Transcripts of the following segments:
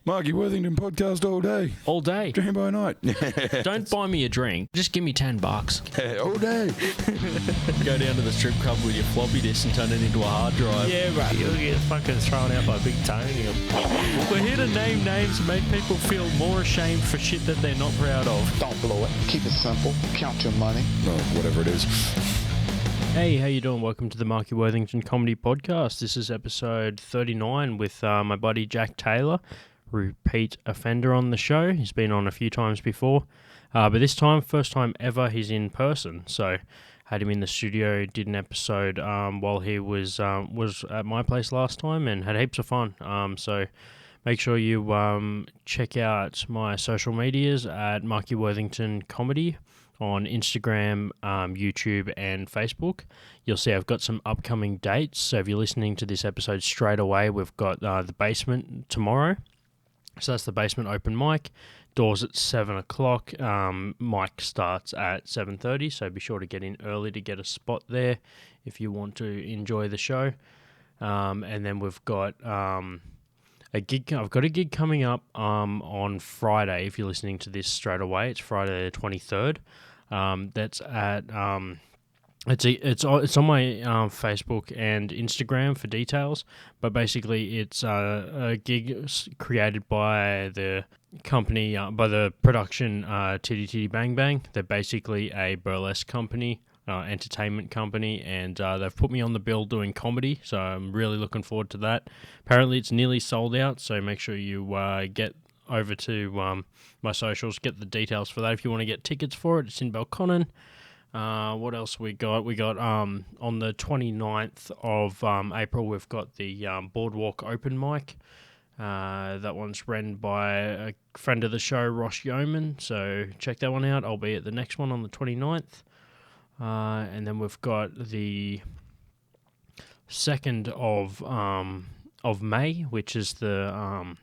Marky Worthington Podcast all day. All day. Dream by night. Don't buy me a drink. Just give me $10. All day. Go down to the strip club with your floppy disk and turn it into a hard drive. Yeah, bro. You'll get fucking thrown out by Big Tony. We're here to name names and make people feel more ashamed for shit that they're not proud of. Don't blow it. Keep it simple. Count your money. Oh, whatever it is. Hey, how you doing? Welcome to the Marky Worthington Comedy Podcast. This is episode 39 with my buddy Jack Taylor, repeat offender on the show. He's been on a few times before, but this time, first time ever, he's in person. So had him in the studio, did an episode while he was at my place last time and had heaps of fun. So make sure you check out my social medias at Marky Worthington Comedy on Instagram, YouTube, and Facebook. You'll see I've got some upcoming dates. So if you're listening to this episode straight away, we've got the Basement tomorrow. So that's the Basement open mic. Doors at 7 o'clock. Mic starts at 7:30. So be sure to get in early to get a spot there if you want to enjoy the show. And then we've got a gig. I've got a gig coming up on Friday. If you're listening to this straight away, it's Friday the 23rd. That's at it's on my Facebook and Instagram for details. But basically, it's a gig created by the company, by the production Titty Titty Bang Bang. They're basically a burlesque company, entertainment company, and they've put me on the bill doing comedy. So I'm really looking forward to that. Apparently, it's nearly sold out. So make sure you get over to my socials, get the details for that. If you want to get tickets for it, it's in Belconnen. What else we got? We got on the 29th of April, we've got the Boardwalk open mic. That one's run by a friend of the show, Ross Yeoman. So check that one out. I'll be at the next one on the 29th. And then we've got the 2nd of May, which is the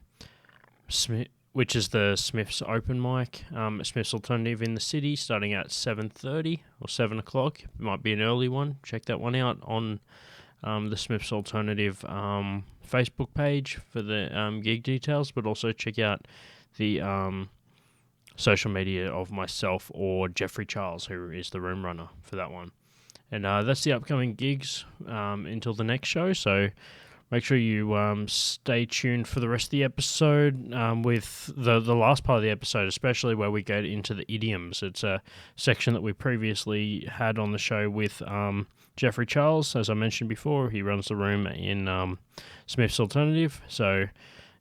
Smith's open mic, Smith's Alternative in the city, starting at 7:30 or 7 o'clock. It might be an early one. Check that one out on the Smith's Alternative Facebook page for the gig details, but also check out the social media of myself or Jeffrey Charles, who is the room runner for that one. And that's the upcoming gigs until the next show, so make sure you stay tuned for the rest of the episode with the last part of the episode, especially where we get into the idioms. It's a section that we previously had on the show with Jeffrey Charles. As I mentioned before, he runs the room in Smith's Alternative. So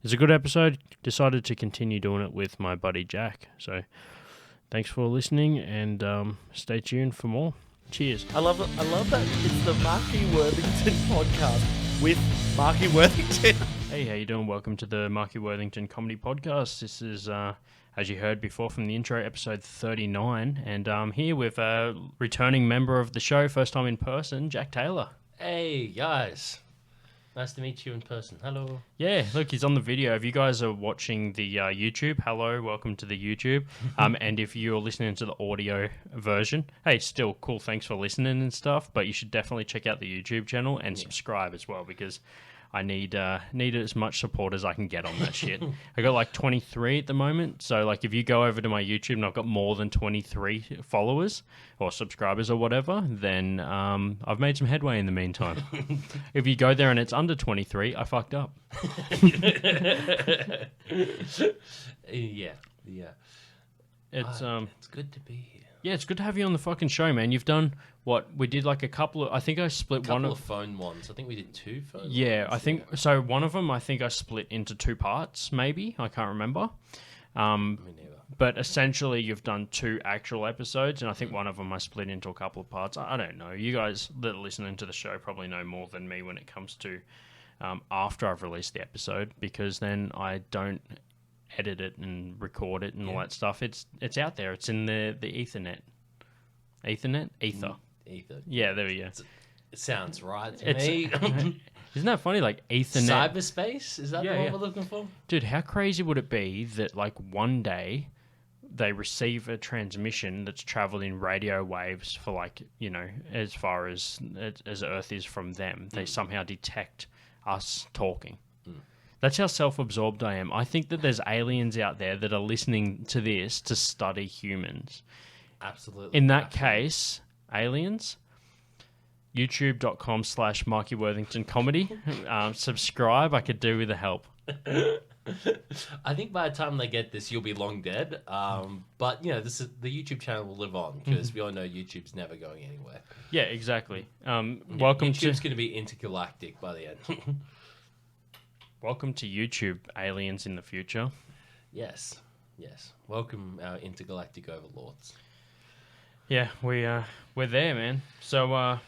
it's a good episode. Decided to continue doing it with my buddy Jack. So thanks for listening and stay tuned for more. Cheers. I love it. I love that it's the Marky Worthington podcast with Marky Worthington. Hey, how you doing? Welcome to the Marky Worthington Comedy Podcast. This is, as you heard before from the intro, episode 39, and I'm here with a returning member of the show, first time in person, Jack Taylor. Hey guys, nice to meet you in person. Hello. Yeah, look, he's on the video. If you guys are watching the YouTube, hello, welcome to the YouTube. And if you're listening to the audio version, hey, still cool, thanks for listening and stuff. But you should definitely check out the YouTube channel and subscribe as well, because I need as much support as I can get on that shit. I got like 23 at the moment, so like if you go over to my YouTube and I've got more than 23 followers or subscribers or whatever, then I've made some headway in the meantime. If you go there and it's under 23, I fucked up. Yeah. It's good to be here. Yeah, it's good to have you on the fucking show, man. You've done what we did, like a couple of. I think I split couple one of phone ones. I think we did 2 phone. Yeah, ones. I think so. One of them, I think I split into 2 parts. Maybe I can't remember. Me neither. But essentially, you've done 2 actual episodes, and I think one of them I split into a couple of parts. I don't know. You guys that are listening to the show probably know more than me when it comes to after I've released the episode, because then I don't edit it and record it and all that stuff. It's out there. It's in the Ethernet. Ether. Ether. Yeah, there we go. It sounds right to me. Isn't that funny? Like Ethernet. Cyberspace? Is that the one we're looking for? Dude, how crazy would it be that like one day they receive a transmission that's traveled in radio waves for like, you know, as far as Earth is from them. They somehow detect us talking. That's how self-absorbed I am. I think that there's aliens out there that are listening to this to study humans. Absolutely. In that case, aliens, youtube.com/Marky Worthington Comedy. Subscribe. I could do with the help. I think by the time they get this, you'll be long dead. But the YouTube channel will live on because we all know YouTube's never going anywhere. Yeah, exactly. Welcome YouTube's to going to be intergalactic by the end. welcome to YouTube, aliens in the future. Yes. Welcome our intergalactic overlords. Yeah, we're there, man. So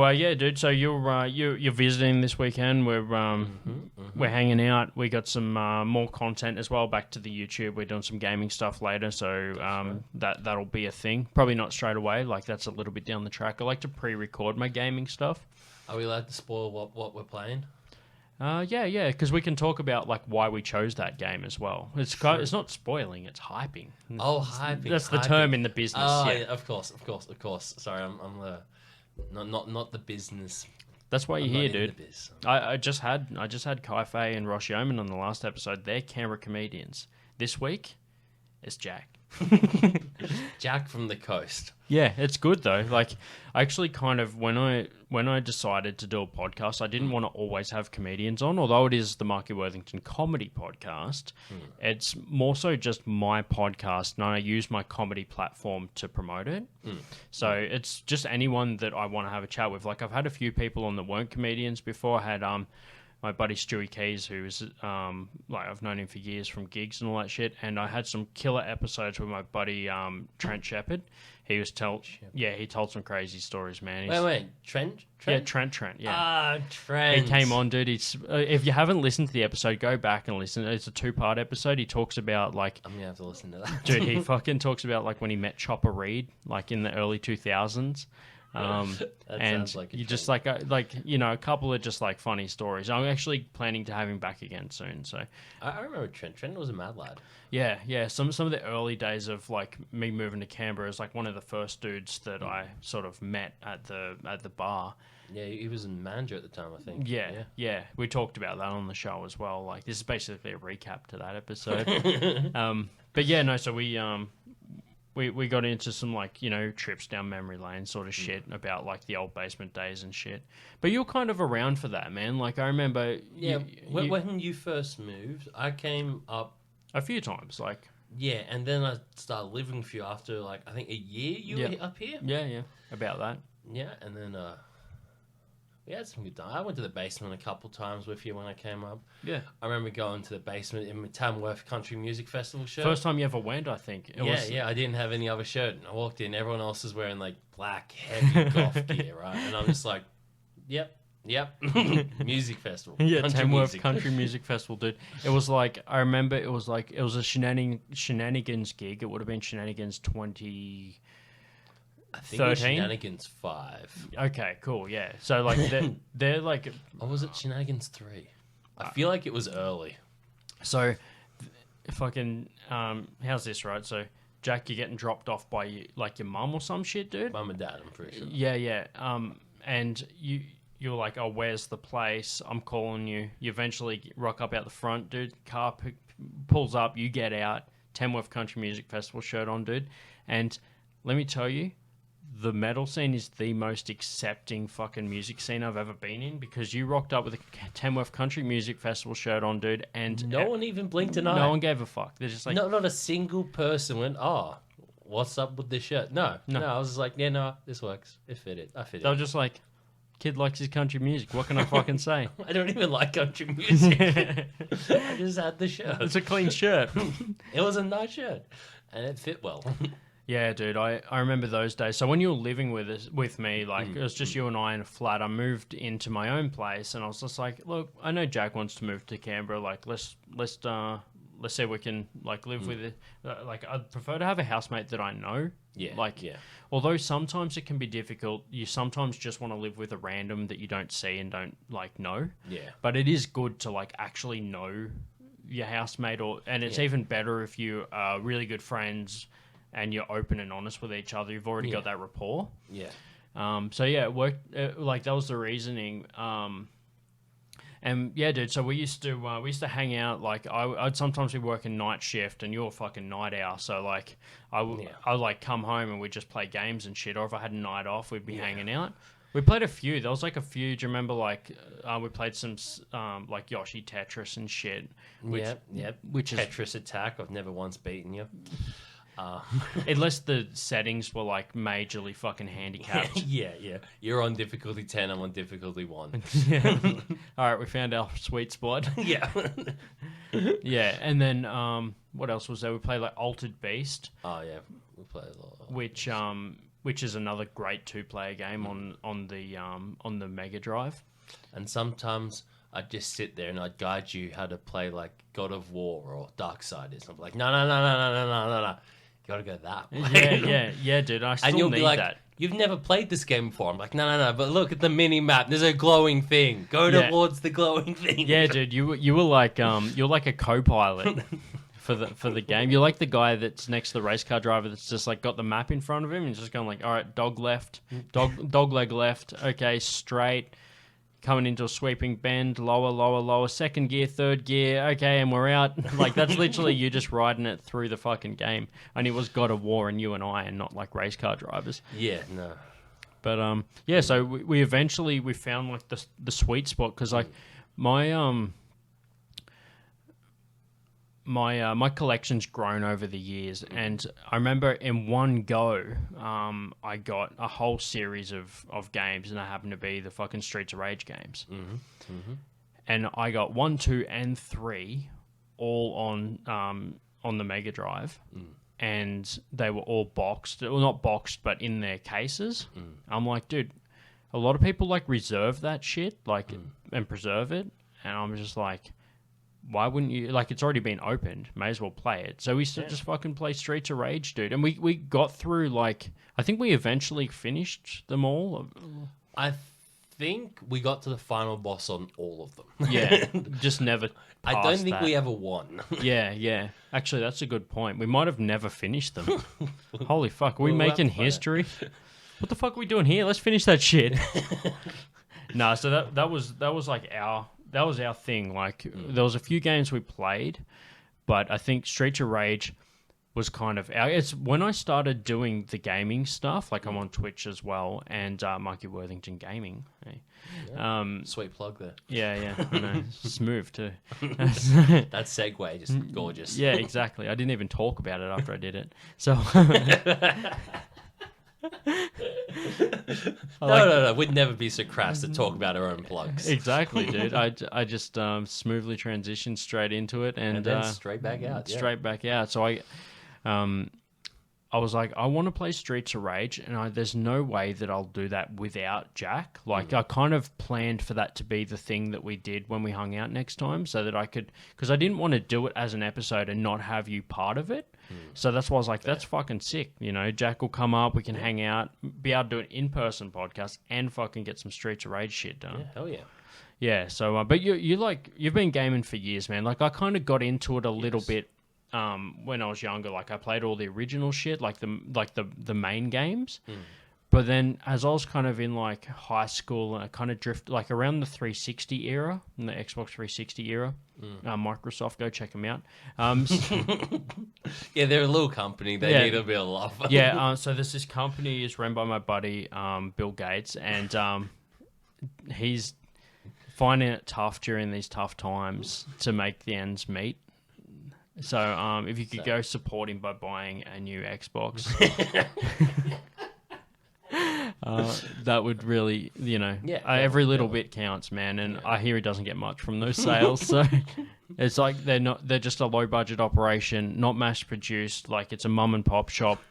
yeah, dude. So you're visiting this weekend. We're hanging out. We got some more content as well. Back to the YouTube. We're doing some gaming stuff later. So that'll be a thing. Probably not straight away. Like that's a little bit down the track. I like to pre-record my gaming stuff. Are we allowed to spoil what we're playing? Yeah. Because we can talk about like why we chose that game as well. It's not spoiling. It's hyping. Oh, hyping. That's the term in the business. Oh, yeah. yeah, of course. Sorry, I'm the not the business. That's why you're here, dude. The biz. I just had Kai Fei and Rosh Yeoman on the last episode. They're Canberra comedians. This week, it's Jack. Jack from the coast. Yeah, it's good though. Like, I actually kind of when I decided to do a podcast, I didn't want to always have comedians on. Although it is the Marky Worthington Comedy Podcast, it's more so just my podcast, and I use my comedy platform to promote it. So it's just anyone that I want to have a chat with. Like, I've had a few people on that weren't comedians before. I had my buddy Stewie Keys, who's like I've known him for years from gigs and all that shit. And I had some killer episodes with my buddy Trent Shepherd. He told some crazy stories, man. Wait, Trent? Yeah, Trent. Yeah. Ah, Trent. He came on, dude. If you haven't listened to the episode, go back and listen. It's a 2-part episode. He talks about like, I'm gonna have to listen to that. dude. He fucking talks about like when he met Chopper Reed, like in the early 2000s. And like you just like a couple of just like funny stories. I'm actually planning to have him back again soon. So I remember Trent. Trent was a mad lad. Yeah. Some of the early days of like me moving to Canberra is like one of the first dudes that I sort of met at the bar. Yeah, he was a manager at the time, I think. Yeah. We talked about that on the show as well. Like this is basically a recap to that episode. But yeah, no. So we got into some like trips down memory lane sort of shit about like the old basement days and shit. But you're kind of around for that, man. Like I remember. Yeah, when you first moved, I came up a few times. Like yeah, and then I started living with you after like I think a year. You were up here. Yeah, about that. Yeah, and then we had some good time. I went to the basement a couple times with you when I came up. Yeah. I remember going to the basement in my Tamworth Country Music Festival shirt. First time you ever went, I think. I didn't have any other shirt. I walked in, everyone else is wearing like black, heavy golf gear, right? And I'm just like, yep. Music festival. Yeah, Country Tamworth music. Country Music Festival, dude. It was like, I remember it was a shenanigans gig. It would have been Shenanigans 20... I think it was 13? Shenanigans 5. Okay, cool, yeah. So, like, they're like... Or was it Shenanigans 3? I feel like it was early. So, fucking... how's this, right? So, Jack, you're getting dropped off by, your mum or some shit, dude? Mum and dad, I'm pretty sure. Yeah. And you're like, oh, where's the place? I'm calling you. You eventually rock up out the front, dude. Car pulls up, you get out. Tamworth Country Music Festival shirt on, dude. And let me tell you, the metal scene is the most accepting fucking music scene I've ever been in, because you rocked up with a Tamworth Country Music Festival shirt on, dude, and no one even blinked an eye. No one gave a fuck. They're just like... No, not a single person went, oh, what's up with this shirt? No. I was just like, yeah, no, this works. It fitted. I fit it. They were just like, kid likes his country music. What can I fucking say? I don't even like country music. I just had the shirt. It's a clean shirt. It was a nice shirt, and it fit well. Yeah, dude, I remember those days. So when you were living with me, like, it was just you and I in a flat. I moved into my own place, and I was just like, look, I know Jack wants to move to Canberra. Like, let's see if we can, like, live with it. Like, I'd prefer to have a housemate that I know. Yeah, like, yeah. Although sometimes it can be difficult. You sometimes just want to live with a random that you don't see and don't, like, know. Yeah. But it is good to, like, actually know your housemate, and it's even better if you are really good friends and you're open and honest with each other. You've already got that rapport. Yeah. So yeah, it worked. Like, that was the reasoning. And yeah, dude. So we used to hang out. Like I'd sometimes be working night shift, and you're a fucking night owl. So like I'd like come home and we'd just play games and shit. Or if I had a night off, we'd be hanging out. We played a few. There was like a few. Do you remember like we played some like Yoshi Tetris and shit? Which is Tetris Attack. I've never once beaten you. Unless the settings were like majorly fucking handicapped. Yeah. You're on difficulty 10. I'm on difficulty 1. All right, we found our sweet spot. Yeah. Yeah, and then what else was there? We played like Altered Beast. Oh yeah, we played a lot. Which is another great 2-player game on the Mega Drive. And sometimes I'd just sit there and I'd guide you how to play like God of War or Darksiders. I'm like, no. You gotta go that way. Yeah, dude. I still and you'll need be like, that. You've never played this game before. I'm like, no. But look at the mini map. There's a glowing thing. Go towards the glowing thing. Yeah, dude. You were like you're like a co-pilot for the game. You're like the guy that's next to the race car driver that's just like got the map in front of him and just going like, all right, dog left, dog leg left. Okay, straight. Coming into a sweeping bend, lower, second gear, third gear, okay, and we're out. Like, that's literally you just riding it through the fucking game. And it was God of War and you and I, and not like race car drivers. Yeah, no. But, yeah, so we eventually, we found like the sweet spot, because like my collection's grown over the years, and I remember in one go, I got a whole series of games, and they happened to be the fucking Streets of Rage games. And I got 1, 2, and 3 all on the Mega Drive, and they were all boxed. Well, not boxed, but in their cases. I'm like, dude, a lot of people like reserve that shit, like, and preserve it, and I'm just like, why wouldn't you? Like, it's already been opened. May as well play it. So we just fucking play Streets of Rage, dude. And we got through, like, I think we eventually finished them all. I think we got to the final boss on all of them. Yeah, just never I don't think that. we ever won. Yeah. Actually, that's a good point. We might have never finished them. Holy fuck. Are we making history? What the fuck are we doing here? Let's finish that shit. No, so that was like that was our thing. Like, there was a few games we played, but I think Streets of Rage was kind of it's when I started doing the gaming stuff. Like, I'm on Twitch as well, and Marky Worthington Gaming. Hey. Sweet plug there. Yeah, I know. Smooth too. That segue, just gorgeous. Yeah, exactly. I didn't even talk about it after I did it. So. No. We'd never be so crass to talk about our own plugs. Exactly, dude. I just smoothly transitioned straight into it, and then straight back out. Straight back out. So I was like, I want to play Streets of Rage, and there's no way that I'll do that without Jack. Like, I kind of planned for that to be the thing that we did when we hung out next time, so that I could, because I didn't want to do it as an episode and not have you part of it. So that's why I was like, that's fucking sick. You know, Jack will come up, we can hang out, be able to do an in-person podcast, and fucking get some Streets of Rage shit done. Yeah, hell yeah. Yeah, so, but you've been gaming for years, man. Like, I kind of got into it a little bit when I was younger. Like, I played all the original shit, like the main games. But then as I was kind of in like high school, and I kind of drifted like around the 360 era, the Xbox 360 era. Microsoft, go check them out. Yeah, they're a little company. They need a bit of love. Yeah, so there's this company is run by my buddy Bill Gates, and he's finding it tough during these tough times to make the ends meet. So if you could go support him by buying a new Xbox, that would really, every little bit counts, man. And I hear he doesn't get much from those sales. So it's like they're just a low budget operation, not mass produced. Like, it's a mum and pop shop.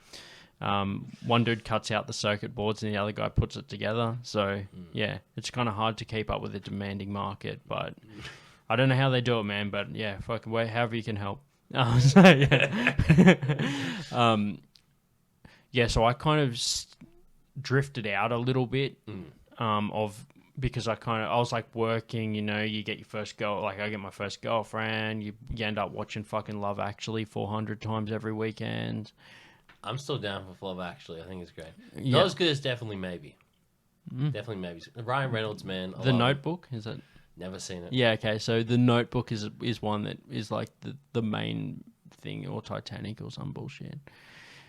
One dude cuts out the circuit boards and the other guy puts it together. So yeah, it's kind of hard to keep up with a demanding market, but I don't know how they do it, man. But yeah, fucking however you can help. So so I kind of drifted out a little bit because I was like working, you get your first I get my first girlfriend, you end up watching fucking Love Actually 400 times every weekend. I'm still down for Love Actually. I think it's great. Yeah. Not as good as Definitely Maybe. Definitely Maybe. Ryan Reynolds, man. The Notebook, is that? Never seen it. Yeah, okay. So The Notebook is one that is like the main thing, or Titanic or some bullshit.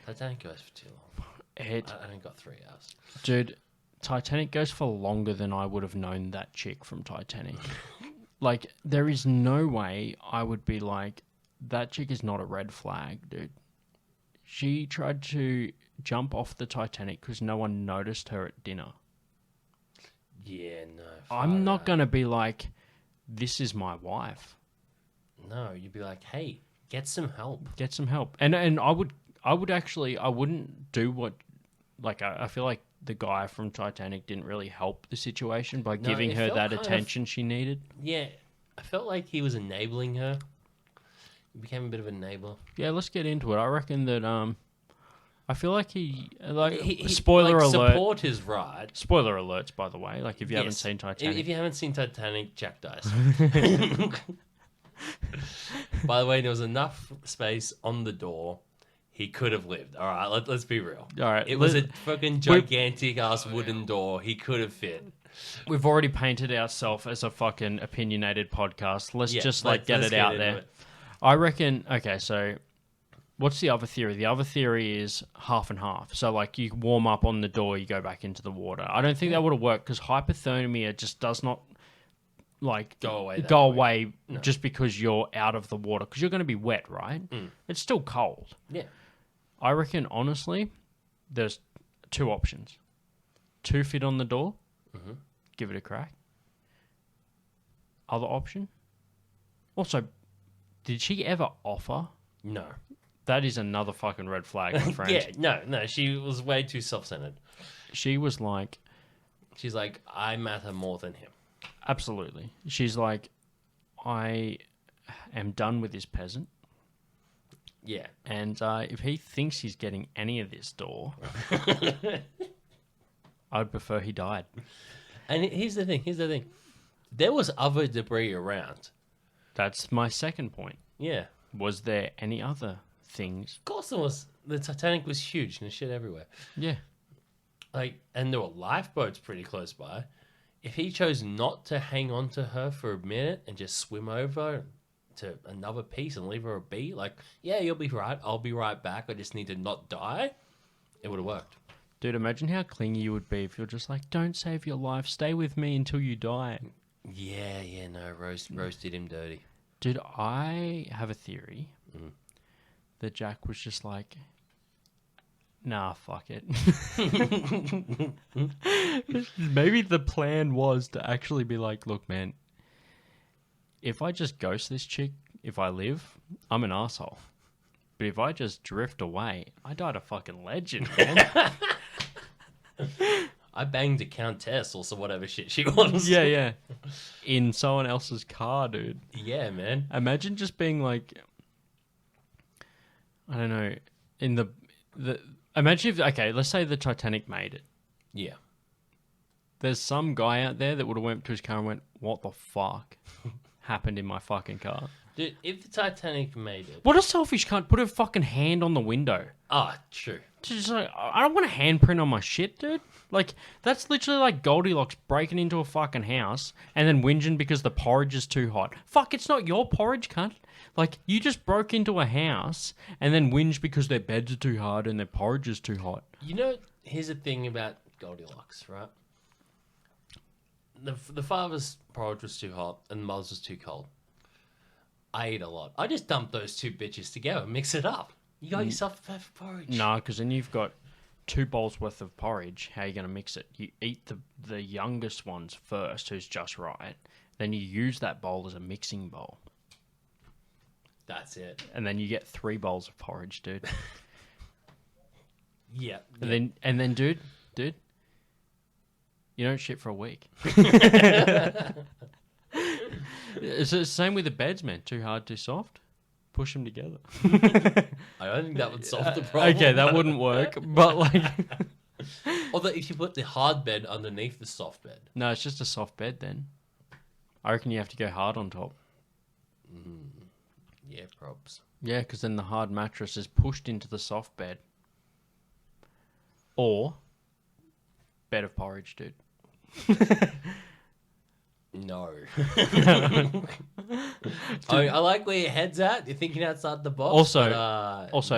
Titanic goes for too long. I only got 3 hours. Dude, Titanic goes for longer than I would have known that chick from Titanic. Like, there is no way I would be like, that chick is not a red flag, dude. She tried to jump off the Titanic because no one noticed her at dinner. Yeah, no. I'm not going to be like, this is my wife. No, you'd be like, hey, get some help. Get some help. And I would actually, I wouldn't do what, like, I feel like the guy from Titanic didn't really help the situation by giving her that attention she needed. Yeah, I felt like he was enabling her. He became a bit of an enabler. Yeah, let's get into it. I reckon that, I feel like he spoiler alert. Support is right. Spoiler alerts, by the way. Like, if you haven't Yes. seen Titanic. If you haven't seen Titanic, Jack dies. By the way, there was enough space on the door. He could have lived. All right, let's be real. All right, It was a fucking gigantic ass wooden door. He could have fit. We've already painted ourselves as a fucking opinionated podcast. Let's get it out there. I reckon, okay, so what's the other theory? The other theory is half and half. So, like, you warm up on the door, you go back into the water. I don't think that would have worked because hypothermia just does not, like, go away just because you're out of the water. Because you're going to be wet, right? It's still cold. Yeah. I reckon, honestly, there's 2 options. 2 fit on the door. Mm-hmm. Give it a crack. Other option. Also, did she ever offer? No. That is another fucking red flag, my friend. Yeah, no. She was way too self-centered. She was like... She's like, I matter more than him. Absolutely. She's like, I am done with this peasant. Yeah. And if he thinks he's getting any of this door, I'd prefer he died. And here's the thing. There was other debris around. That's my second point. Yeah. Was there any other things? Of course there was. The Titanic was huge and there's shit everywhere. Yeah. Like, and there were lifeboats pretty close by. If he chose not to hang on to her for a minute and just swim over to another piece and leave her be, like, yeah, you'll be right. I'll be right back. I just need to not die. It would have worked. Dude, imagine how clingy you would be if you're just like, don't save your life. Stay with me until you die. Yeah, no. Rose did him dirty. Dude, I have a theory that Jack was just like, nah, fuck it. Maybe the plan was to actually be like, look, man, if I just ghost this chick, if I live, I'm an asshole. But if I just drift away, I died a fucking legend, man. I banged a countess or some whatever shit she was. Yeah. In someone else's car, dude. Yeah, man. Imagine just being like, I don't know, in the imagine if, okay, let's say the Titanic made it. Yeah. There's some guy out there that would have went to his car and went, what the fuck happened in my fucking car? Dude, if the Titanic made it... What a selfish cunt. Put a fucking hand on the window. Ah, true. Just like, I don't want a handprint on my shit, dude. Like, that's literally like Goldilocks breaking into a fucking house and then whinging because the porridge is too hot. Fuck, it's not your porridge, cunt. Like, you just broke into a house and then whinge because their beds are too hard and their porridge is too hot. You know, here's the thing about Goldilocks, right? The father's porridge was too hot and the mother's was too cold. I eat a lot. I just dump those 2 bitches together, mix it up. You got yourself a perfect porridge. No, because then you've got 2 bowls worth of porridge. How are you going to mix it? You eat the youngest ones first, who's just right. Then you use that bowl as a mixing bowl. That's it. And then you get 3 bowls of porridge, dude. Yeah. And then, dude, you don't shit for a week. It's the same with the beds, man. Too hard, too soft. Push them together. I don't think that would solve the problem. Okay, that wouldn't work. But like, although if you put the hard bed underneath the soft bed. No, it's just a soft bed. Then I reckon you have to go hard on top. Yeah, probs. Yeah, because then the hard mattress is pushed into the soft bed. Or bed of porridge, dude. No. I like where your head's at. You're thinking outside the box. Also,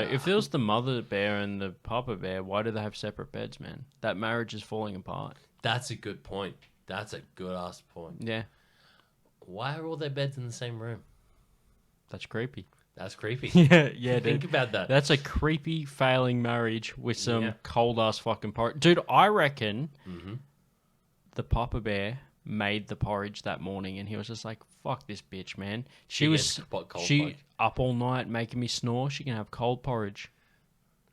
but, if it was the mother bear and the papa bear, why do they have separate beds, man? That marriage is falling apart. that's a good point. That's a good ass point. Yeah, Why are all their beds in the same room? that's creepy. That's creepy. Yeah, Think dude. about that. That's a creepy failing marriage with some Yeah. cold ass fucking porridge. Dude, I reckon Mm-hmm. the papa bear made the porridge that morning and he was just like, fuck this bitch, man. She gets was cold porridge. up all night making me snore. She can have cold porridge.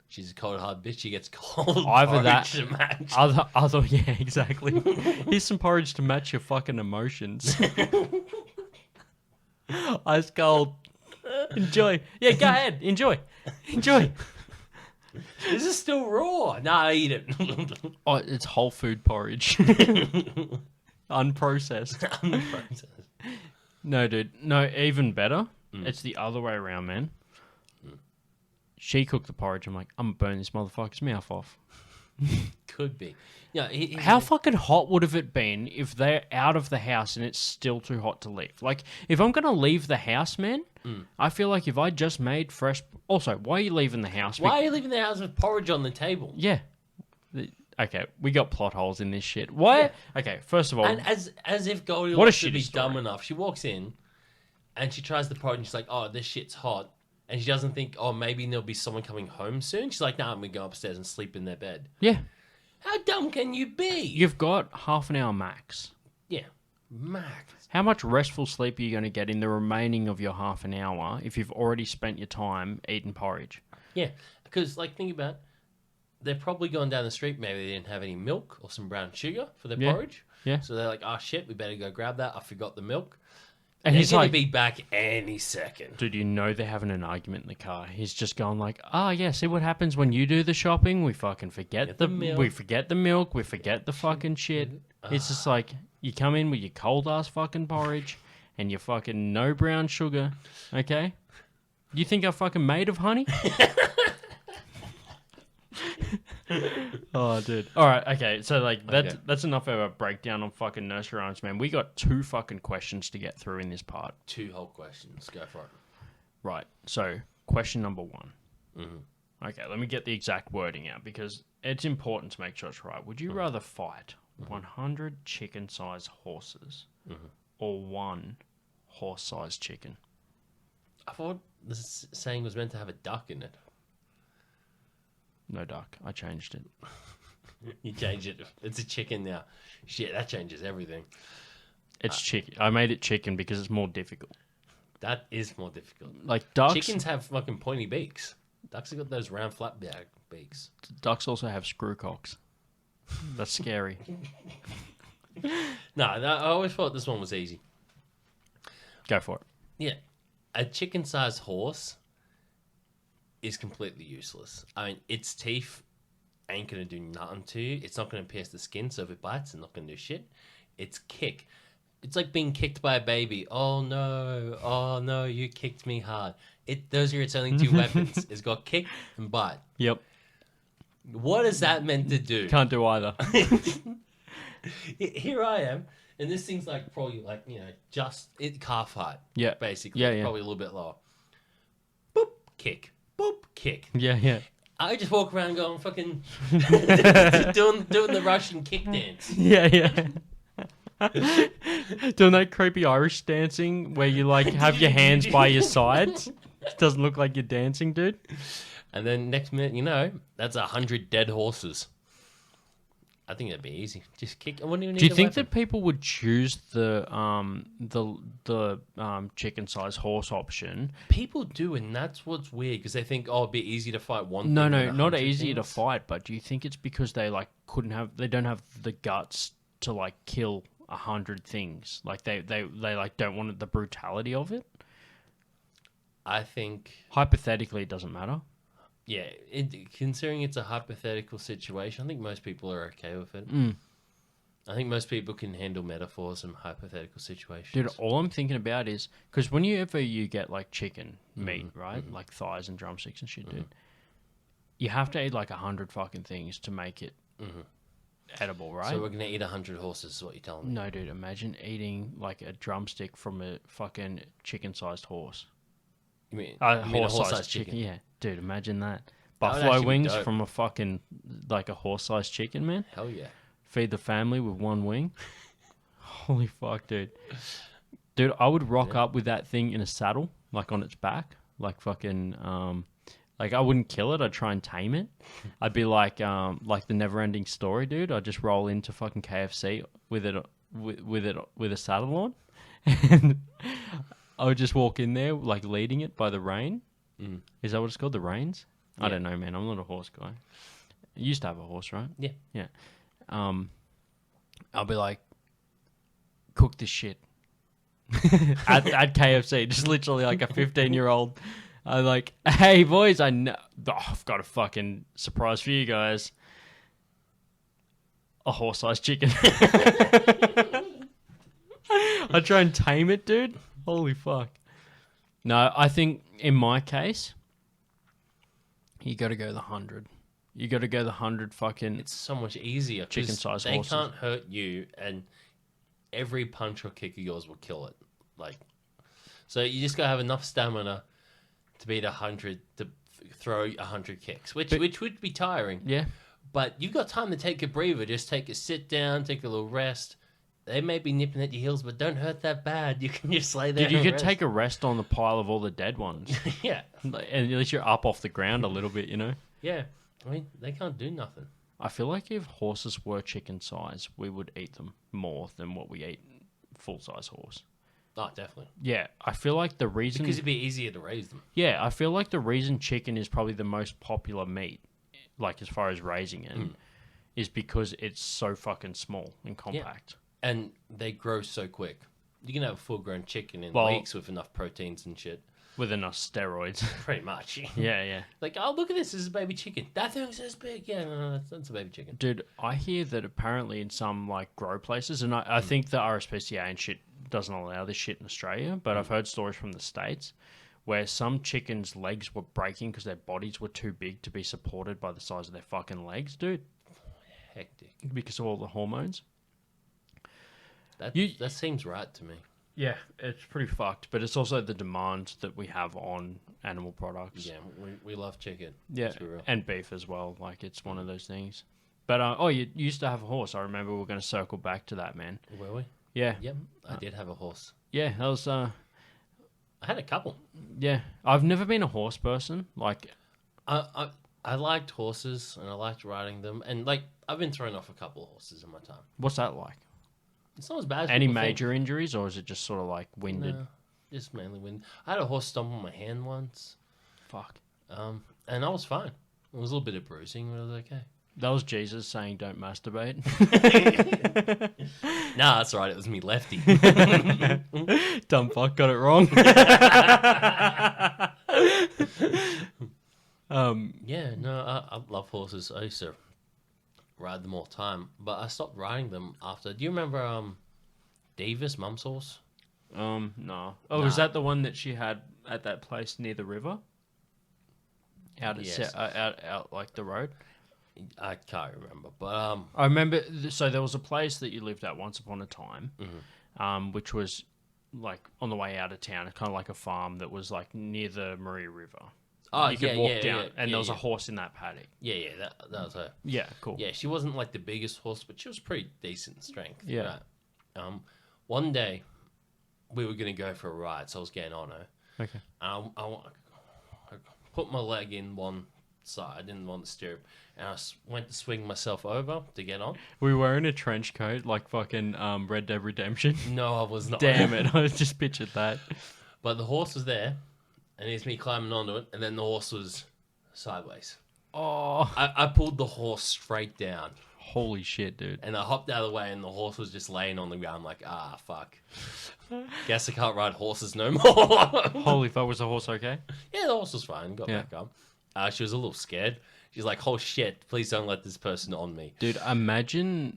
She's a cold hard bitch. She gets cold Either porridge that- to match. Other, yeah, exactly. Here's some porridge to match your fucking emotions. Ice cold. Enjoy. Yeah, go ahead. Enjoy. This is still raw. Nah, eat it. Oh, it's whole food porridge. Unprocessed. No, dude. No, even better. It's the other way around, man. She cooked the porridge. I'm like, I'm gonna burn this motherfucker's mouth off. Could be. Yeah. How fucking hot would have it been if they're out of the house and it's still too hot to leave? Like, if I'm gonna leave the house, man, I feel like if I just made fresh. Also, why are you leaving the house? Why are you leaving the house with porridge on the table? Yeah. Okay, we got plot holes in this shit. Why? Yeah. Okay, first of all, And as if Goldie What a wants to shitty be story. dumb enough, she walks in and she tries the porridge and she's like, "Oh, this shit's hot," and she doesn't think, "Oh, maybe there'll be someone coming home soon." She's like, "Nah, I'm gonna go upstairs and sleep in their bed." yeah, How dumb can you be? you've got half an hour max. Yeah, Max. How much restful sleep are you going to get in the remaining of your half an hour if you've already spent your time eating porridge? Yeah, because like think about it. They're probably going down the street. Maybe they didn't have any milk or some brown sugar for their Yeah. porridge. Yeah. So they're like, "Oh shit, we better go grab that. I forgot the milk." And They're he's gonna like, be back any second. dude, you know they're having an argument in the car. He's just going like, "Oh yeah, see what happens when you do the shopping? We fucking forget Get the the milk. we forget the milk, we forget the fucking shit." It's just like you come in with your cold ass fucking porridge and your fucking no brown sugar. Okay, you think I'm fucking made of honey? Oh, dude. All right, okay. So like that's enough of a breakdown on fucking nursery rhymes, man. We got 2 fucking questions to get through in this part. 2 whole questions. Go for it. Right. So, question number 1. Mm-hmm. Okay, let me get the exact wording out because it's important to make sure it's right. Would you rather fight 100 chicken-sized horses or 1 horse-sized chicken? I thought this saying was meant to have a duck in it. No duck. I changed it. You change it. It's a chicken now. Shit, that changes everything. It's chicken. I made it chicken because it's more difficult. That is more difficult. Like ducks, Chickens have fucking pointy beaks. Ducks have got those round flat beaks. ducks also have screw cocks. That's scary. No, I always thought this one was easy. Go for it. Yeah, a chicken-sized horse is completely useless. I mean, its teeth ain't gonna do nothing to you. It's not gonna pierce the skin, so if it bites, it's not gonna do shit. Its kick, it's like being kicked by a baby. Oh no, you kicked me hard. Those are its only 2 weapons. It's got kick and bite. Yep. What is that meant to do? Can't do either. Here I am, and this thing's like probably like just calf height. Yeah. basically. Yeah, yeah. Probably a little bit lower. Boop, kick. Boop, kick. Yeah. I just walk around going fucking doing the Russian kick dance. Yeah. Doing that creepy Irish dancing where you like have your hands by your sides. It doesn't look like you're dancing, dude. And then next minute, that's 100 dead horses. I think that'd be easy. Just kick. I wouldn't even need Do you a think weapon. that people would choose the chicken sized horse option? People do, and that's what's weird because they think, oh, it'd be easy to fight one. No, thing than not 100 easier to things. fight. But do you think it's because they they don't have the guts to like kill 100 things? Like they like don't want the brutality of it. I think, Hypothetically, it doesn't matter. yeah, considering it's a hypothetical situation, I think most people are okay with it. I think most people can handle metaphors and hypothetical situations. Dude, all I'm thinking about is because whenever you get like chicken meat, right, like thighs and drumsticks and shit, dude, you have to eat like 100 fucking things to make it edible, right? So we're gonna eat 100 horses. Is what you're telling me? No, dude. Imagine eating like a drumstick from a fucking chicken-sized horse. You mean, A you mean a horse-sized chicken. Yeah, dude. Imagine that. That would Buffalo actually be wings dope. from a fucking like a horse-sized chicken, man. Hell yeah. Feed the family with one wing. Holy fuck, dude. Dude, I would rock up with that thing in a saddle, like on its back, like fucking, like I wouldn't kill it. I'd try and tame it. I'd be like the Never-Ending Story, dude. I'd just roll into fucking KFC with a saddle on, and I would just walk in there like leading it by the rein. Mm. Is that what it's called? The reins? I Yeah. don't know, man. I'm not a horse guy. You used to have a horse, right? Yeah. Yeah. I'll be like, cook this shit at KFC, just literally like a 15-year-old. I'm like, hey boys, I know I've got a fucking surprise for you guys. A horse-sized chicken. I try and tame it, dude. Holy fuck. No, I think in my case, you got to go the 100. You got to go the 100 fucking. It's so much easier. 'cause Chicken-sized They horses. can't hurt you, and every punch or kick of yours will kill it. Like, so you just gotta have enough stamina to beat 100 to throw 100 kicks, which would be tiring. Yeah. But you've got time to take a breather. Just take a sit down, take a little rest. They may be nipping at your heels, but don't hurt that bad. You can just lay there. Dude, you and could rest. take a rest on the pile of all the dead ones. Yeah, Like, and at least you're up off the ground a little bit, you know? yeah. I mean, they can't do nothing. I feel like if horses were chicken size, we would eat them more than what we eat full size horse. Oh, definitely. Yeah, I feel like the reason. Because it'd be easier to raise them. Yeah, I feel like the reason chicken is probably the most popular meat, like as far as raising it, is because it's so fucking small and compact. And they grow so quick. You can have a full-grown chicken in Well- weeks with enough proteins and shit. With enough steroids. Pretty much. Yeah, yeah. Like, oh, look at this. This is a baby chicken. That thing's this big. Yeah, no, that's a baby chicken. Dude, I hear that apparently in some like grow places, and I think the RSPCA and shit doesn't allow this shit in Australia, but I've heard stories from the States where some chickens' legs were breaking because their bodies were too big to be supported by the size of their fucking legs, dude, Hectic. because of all the hormones. That seems right to me. Yeah, it's pretty fucked, but it's also the demand that we have on animal products. Yeah, we love chicken. Yeah, Let's be real. and beef as well. Like, it's one of those things. But, you used to have a horse. I remember we were going to circle back to that, man. Were we? Yeah. Yep, I did have a horse. Yeah, that was, I had a couple. yeah. I've never been a horse person. Like, I liked horses and I liked riding them, and like I've been thrown off a couple of horses in my time. what's that like? It's not as bad as Any people think. major injuries, or is it just sort of like winded? No, just mainly wind. I had a horse stomp on my hand once, Fuck. and I was fine. It was a little bit of bruising, but it was okay. That was Jesus saying don't masturbate. Nah, that's right. It was me lefty. Dumb fuck, got it wrong. Yeah, no, I love horses. I used to ride them all the time, but I stopped riding them after. Do you remember Davis, Mum's horse? No. Oh, was that the one that she had at that place near the river? Out at Yes. out like the road. I can't remember, but I remember. So there was a place that you lived at once upon a time, which was like on the way out of town. It's kind of like a farm that was like near the Maria River. oh, You could yeah, walk yeah, down, yeah, and yeah, there was yeah. a horse in that paddock. Yeah, that was her. Yeah, cool. Yeah, she wasn't like the biggest horse, but she was pretty decent in strength. Yeah. Right? One day we were gonna go for a ride, so I was getting on her. Okay. I put my leg in one side, I didn't want to steer, and I went to swing myself over to get on. Were you wearing a trench coat like fucking Red Dead Redemption? No, I was not. Damn it! I just pictured that. But the horse was there, and it's me climbing onto it, and then the horse was sideways. Oh, I pulled the horse straight down, holy shit, dude! and I hopped out of the way, and the horse was just laying on the ground like, ah, fuck. Guess I can't ride horses no more. Holy fuck! Was the horse okay? Yeah, the horse was fine. Got Yeah. back up. She was a little scared. She's like, oh shit, please don't let this person on me. Dude, imagine,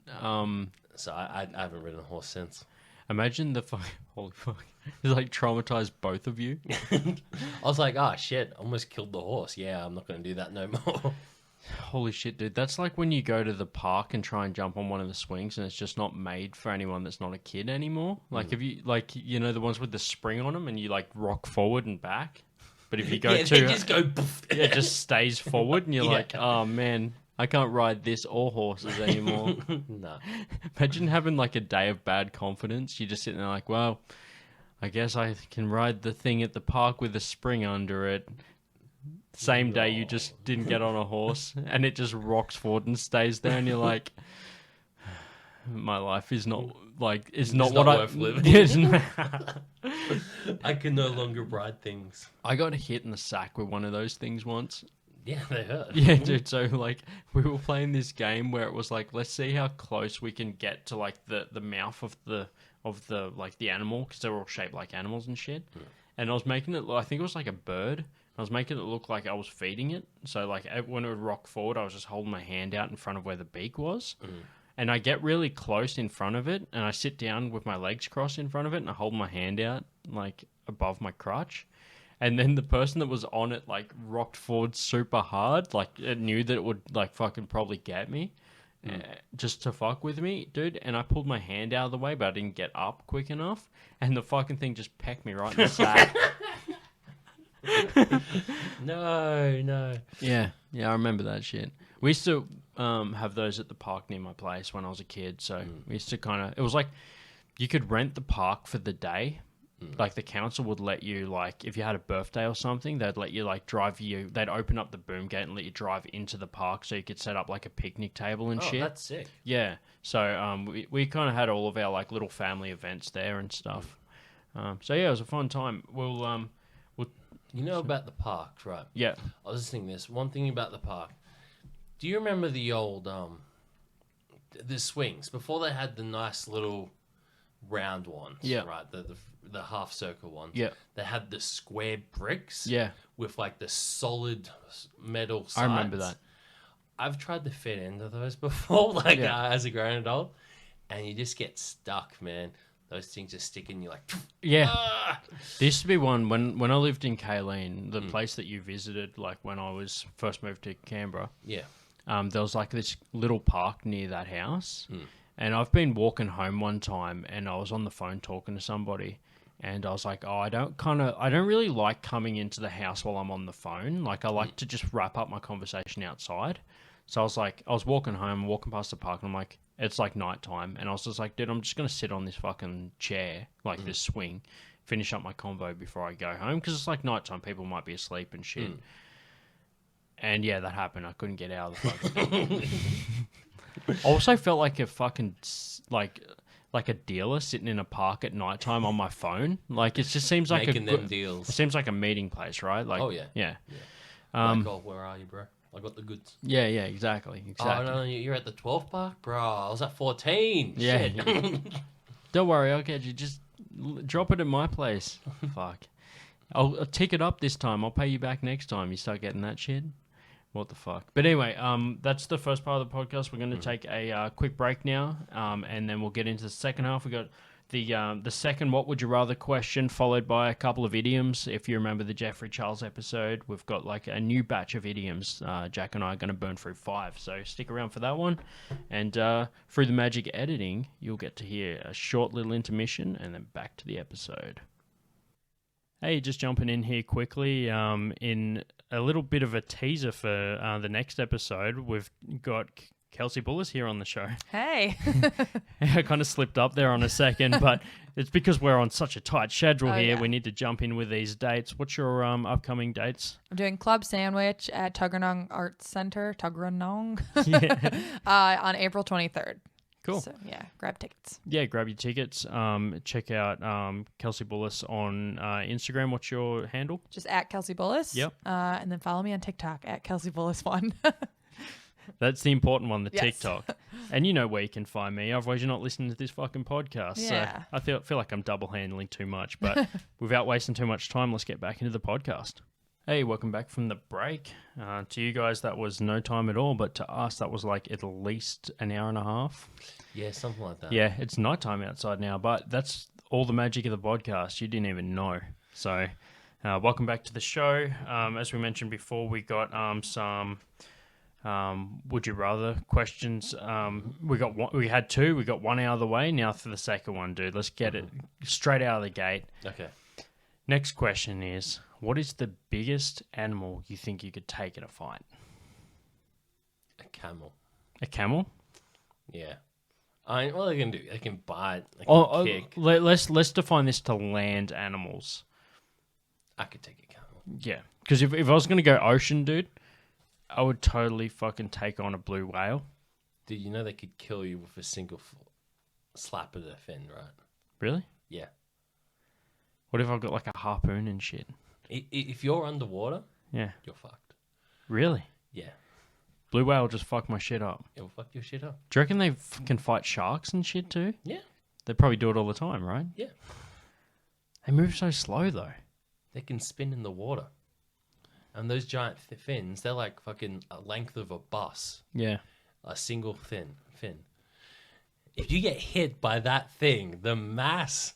So I haven't ridden a horse since. imagine the fuck. Holy fuck! It's like traumatized both of you. I was like, oh shit, I almost killed the horse. Yeah, I'm not going to do that no more. Holy shit, dude. That's like when you go to the park and try and jump on one of the swings and it's just not made for anyone that's not a kid anymore. Like, if you, like, you know, the ones with the spring on them and you, like, rock forward and back. But if you go They just go poof. yeah, it just stays forward and you're Yeah. like, oh, man, I can't ride this or horses anymore. No. Imagine having, like, a day of bad confidence. You're just sitting there like, well, I guess I can ride the thing at the park with a spring under it. Same day you just didn't get on a horse and it just rocks forward and stays there and you're like, my life is not like it's not what worth living. It's not- I can no longer ride things. I got hit in the sack with one of those things once. Yeah, they hurt. Yeah, dude. So like we were playing this game where it was like, let's see how close we can get to like the mouth of the like the animal because they're all shaped like animals and shit. And I was making it. I think it was like a bird. I was making it look like I was feeding it. So like when it would rock forward, I was just holding my hand out in front of where the beak was. And I get really close in front of it, and I sit down with my legs crossed in front of it, and I hold my hand out like above my crotch. And then the person that was on it like rocked forward super hard, like it knew that it would like fucking probably get me, just to fuck with me, dude. And I pulled my hand out of the way, but I didn't get up quick enough, and the fucking thing just pecked me right in the sack. No. Yeah, I remember that shit. We used to have those at the park near my place when I was a kid. So we used to it was like you could rent the park for the day. Like the council would let you, like, if you had a birthday or something, they'd let you, like, they'd open up the boom gate and let you drive into the park so you could set up, like, a picnic table and shit. Oh, that's sick. Yeah. So we kind of had all of our, like, little family events there and stuff. So, yeah, it was a fun time. You know about the parks, right? Yeah. I was just thinking this. One thing about the park. Do you remember the old the swings before they had the nice little round ones? Yeah. Right. The half circle ones. Yeah. They had the square bricks. Yeah. With like the solid metal sides. I remember that. I've tried to fit into those before, as a grown adult, and you just get stuck, man. Those things just stick in you like. Yeah. Ah! There used to be one when I lived in Kayleen, the place that you visited, like when I was first moved to Canberra. Yeah. There was like this little park near that house. And I've been walking home one time and I was on the phone talking to somebody and I was like, I don't really like coming into the house while I'm on the phone. Like I like to just wrap up my conversation outside. So I was walking home, walking past the park and I'm like, it's like nighttime. And I was just like, dude, I'm just going to sit on this fucking chair, like this swing, finish up my convo before I go home. Cause it's like nighttime. People might be asleep and shit. And yeah, that happened. I couldn't get out of the fucking I also felt like a fucking like a dealer sitting in a park at nighttime on my phone. Like it just seems like Making them deals. It seems like a meeting place, right? Like, Oh, yeah. yeah, Like, oh, where are you, bro? I got the goods. yeah, exactly. Oh, no, you're at the 12th park? Bro, I was at 14. Yeah. Shit. Don't worry, I'll get you. Just drop it at my place. Fuck. I'll tick it up this time. I'll pay you back next time. You start getting that shit. What the fuck? But anyway, that's the first part of the podcast. We're going to take a quick break now, and then we'll get into the second half. We got the second "What Would You Rather" question, followed by a couple of idioms. If you remember the Jeffrey Charles episode, we've got like a new batch of idioms. Jack and I are going to burn through 5, so stick around for that one. And through the magic editing, you'll get to hear a short little intermission, and then back to the episode. Hey, just jumping in here quickly. In a little bit of a teaser for the next episode, we've got Kelsey Bullis here on the show. Hey. I kind of slipped up there on a second, but it's because we're on such a tight schedule here. Yeah. We need to jump in with these dates. What's your upcoming dates? I'm doing Club Sandwich at Tuggeranong Arts Center, Tuggeranong, on April 23rd. Cool. So, yeah, grab tickets. Yeah, grab your tickets. Check out Kelsey Bullis on Instagram. What's your handle? Just at Kelsey Bullis. Yep. And then follow me on TikTok at Kelsey Bullis1. That's the important one, the Yes. TikTok. And you know where you can find me. Otherwise, you're not listening to this fucking podcast. Yeah. So I feel like I'm double handling too much. But without wasting too much time, let's get back into the podcast. Hey, welcome back from the break. To you guys, that was no time at all. But to us, that was like at least an hour and a half. Yeah, something like that. Yeah, it's nighttime outside now. But that's all the magic of the podcast. You didn't even know. So welcome back to the show. As we mentioned before, we got some Would you rather questions? We got one, we had two. We got one out of the way. Now for the second one, dude. Let's get it straight out of the gate. Okay. Next question is: what is the biggest animal you think you could take in a fight? A camel. A camel? Yeah. What they can do? They can bite. They can kick. Let's define this to land animals. I could take a camel. Yeah, because if I was gonna go ocean, dude, I would totally fucking take on a blue whale. Dude, you know they could kill you with a single slap of their fin, right? Really? Yeah. What if I've got like a harpoon and shit? If you're underwater, Yeah. you're fucked. Really? Yeah. Blue whale just fuck my shit up. It'll fuck your shit up. Do you reckon they can fight sharks and shit too? Yeah. They probably do it all the time, right? Yeah. They move so slow though. They can spin in the water. And those giant fins, they're like fucking a length of a bus. Yeah. A single fin. If you get hit by that thing, the mass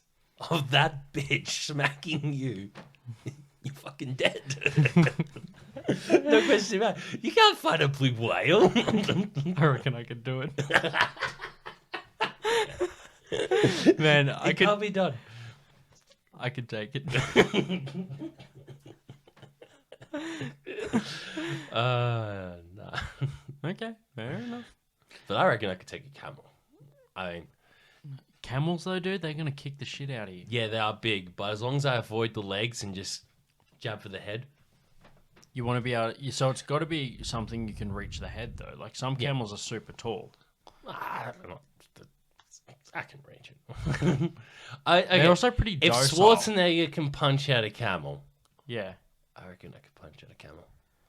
of that bitch smacking you, you're fucking dead. No question about it. You can't fight a blue whale. I reckon I could do it. Man, It can't be done. I could take it. Nah. Okay, fair enough. But I reckon I could take a camel. I mean, Camels though, dude, they're gonna kick the shit out of you. yeah, they are big, but as long as I avoid the legs and just jab for the head. You want to be able. So it's got to be something you can reach the head though. Like some camels are super tall. I can reach it. They're also pretty If docile. Schwarzenegger can punch out a camel, Yeah. I reckon I could punch out a camel.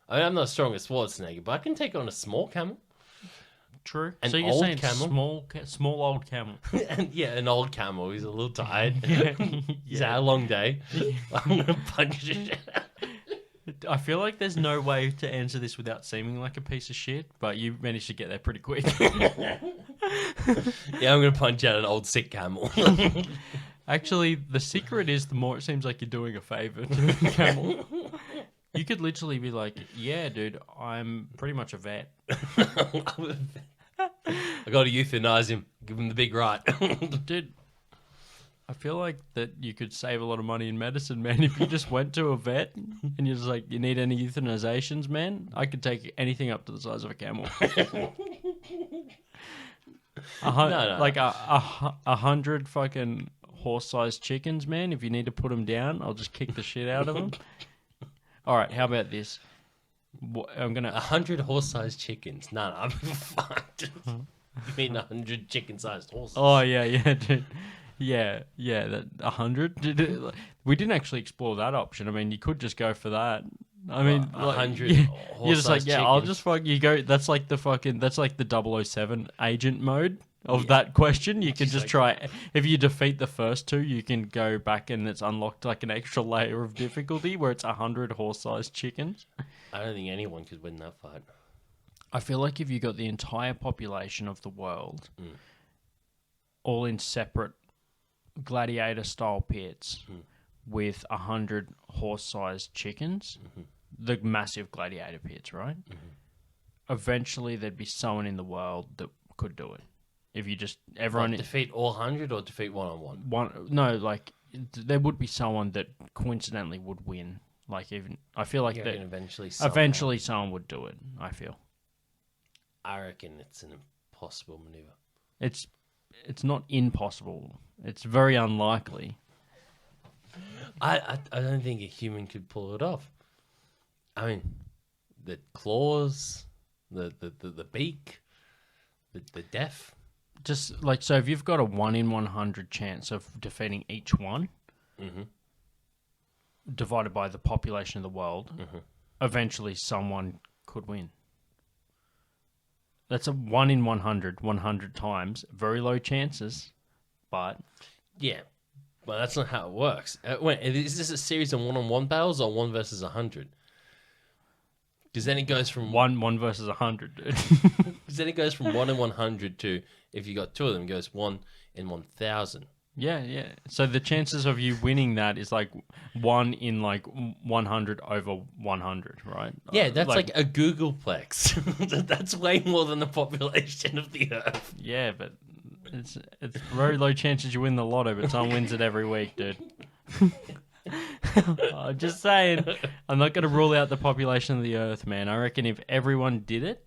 I mean, I'm not as strong as Schwarzenegger, but I can take on a small camel. True. An so you're old saying camel? small old camel. And yeah, an old camel. He's a little tired. Yeah. He's had a long day. I'm gonna punch it. I feel like there's no way to answer this without seeming like a piece of shit, but you managed to get there pretty quick. Yeah, I'm gonna punch out an old sick camel. Actually, the secret is the more it seems like you're doing a favor to the camel. You could literally be like, yeah, dude, I'm pretty much a vet. I gotta euthanize him. Give him the big right. Dude, I feel like that you could save a lot of money in medicine, man. If you just went to a vet and you're just like, you need any euthanizations, man? I could take anything up to the size of a camel. No. Like a 100 fucking horse-sized chickens, man. If you need to put them down, I'll just kick the shit out of them. All right, how about this? I'm gonna 100 horse-sized chickens. No, I'm fucked. You mean 100 chicken-sized horses? Oh yeah, dude. Yeah, that 100. We didn't actually explore that option. I mean, you could just go for that. I mean, 100 you're just like, horse-sized yeah, I'll chickens. just fuck you go. That's like the 007 agent mode of that question. You can just try. If you defeat the first two, you can go back and it's unlocked like an extra layer of difficulty where it's 100 horse-sized chickens. I don't think anyone could win that fight. I feel like if you got the entire population of the world all in separate gladiator-style pits with 100 horse-sized chickens, the massive gladiator pits, right? Eventually, there'd be someone in the world that could do it. If you just everyone Defeat all 100 or defeat one-on-one? there would be someone that coincidentally would win. Like even I feel like You that reckon eventually someone would do it. I feel I reckon it's an impossible maneuver. it's not impossible. It's very unlikely. I don't think a human could pull it off. I mean, the claws, the beak, the deaf. Just like so, if you've got a 1 in 100 chance of defeating each one, divided by the population of the world, eventually someone could win. That's a 1 in 100 times. Very low chances, but Yeah, but that's not how it works. Wait, is this a series of one-on-one battles or 1 versus 100? Because then it goes from one versus 100, dude. Because then it goes from 1 in 100 to, if you got two of them, it goes 1 in 1,000. Yeah. So the chances of you winning that is like 1 in like 100 over 100, right? Yeah, that's like a Googleplex. That's way more than the population of the Earth. Yeah, but it's very low chances you win the lotto, but someone wins it every week, dude. I'm just saying, I'm not going to rule out the population of the Earth, man. I reckon if everyone did it,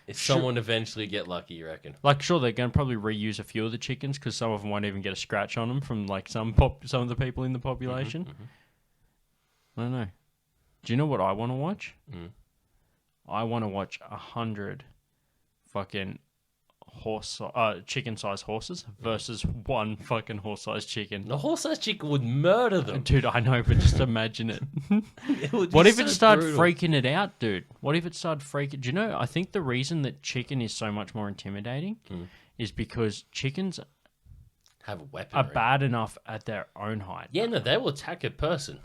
If someone eventually get lucky, you reckon? like, sure, they're going to probably reuse a few of the chickens because some of them won't even get a scratch on them from like some of the people in the population. I don't know. Do you know what I want to watch? I want to watch 100 fucking chicken-sized horses versus one fucking horse-sized chicken. The horse-sized chicken would murder them. Dude, I know, but just imagine it. What if it started freaking it out, dude? What if it started freaking... Do you know, I think the reason that chicken is so much more intimidating is because chickens have a weapon. are bad enough at their own height. Yeah, no, they will attack a person.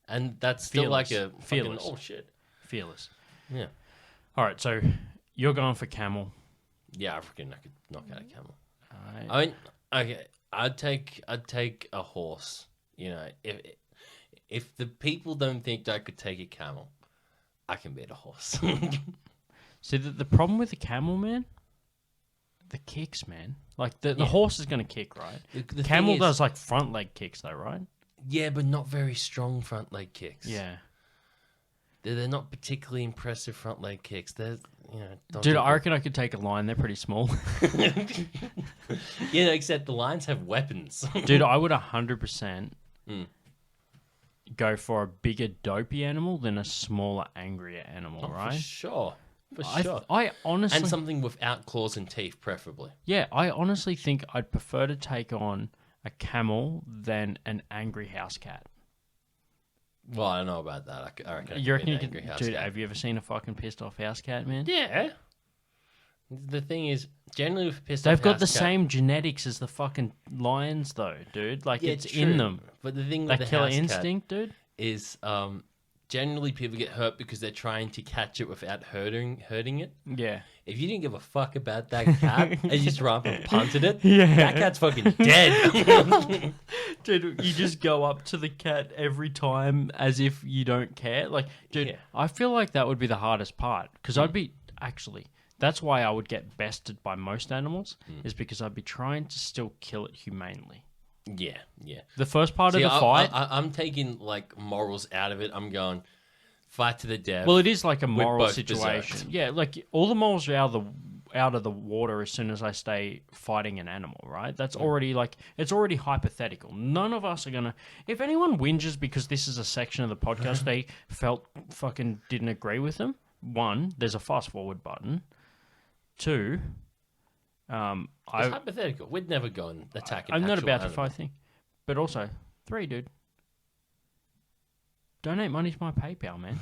And that's still Fearless. like a Fearless. fucking, oh shit. Fearless. Yeah. All right, so you're going for camel. Yeah, I reckon I could knock out a camel. Alright. I mean, okay, I'd take a horse. You know, if the people don't think I could take a camel, I can beat a horse. See, the problem with the camel, man, the kicks, man. Like, the horse is going to kick, right? The Camel thing is- does, like, front leg kicks, though, right? Yeah, but not very strong front leg kicks. Yeah. They're not particularly impressive front leg kicks. They're, you know... Dude, I reckon I could take a lion. They're pretty small. Yeah, except the lions have weapons. Dude, I would 100% go for a bigger, dopey animal than a smaller, angrier animal, For right? sure. For I, sure. I honestly... And something without claws and teeth, preferably. Yeah, I honestly think I'd prefer to take on a camel than an angry house cat. Well, I don't know about that. I reckon You reckon you angry could... house Dude, cat. have you ever seen a fucking pissed off house cat, man? Yeah. The thing is, generally with pissed They've off got house the cat- same genetics as the fucking lions, though, dude. Like, Yeah, it's true. in them. But the thing That with the killer house instinct, dude. cat is generally people get hurt because they're trying to catch it without hurting it. Yeah. If you didn't give a fuck about that cat and you just run up and punted it, Yeah. that cat's fucking dead. Dude, you just go up to the cat every time as if you don't care. Like, dude, Yeah. I feel like that would be the hardest part. Because I'd be... Actually, that's why I would get bested by most animals, is because I'd be trying to still kill it humanely. Yeah. The first part See, of the fight... I'm taking like morals out of it. I'm going fight to the death. well, it is like a moral both situation. berserked. Yeah, like all the morals are out of the water as soon as I stay fighting an animal, right? That's already like, it's already hypothetical. None of us are gonna... If anyone whinges because this is a section of the podcast they felt fucking didn't agree with them, one, there's a fast forward button. Two, it's hypothetical. We'd never go and attack an I'm not actual about to animal. fight thing. But also, three, dude. Donate money to my PayPal, man.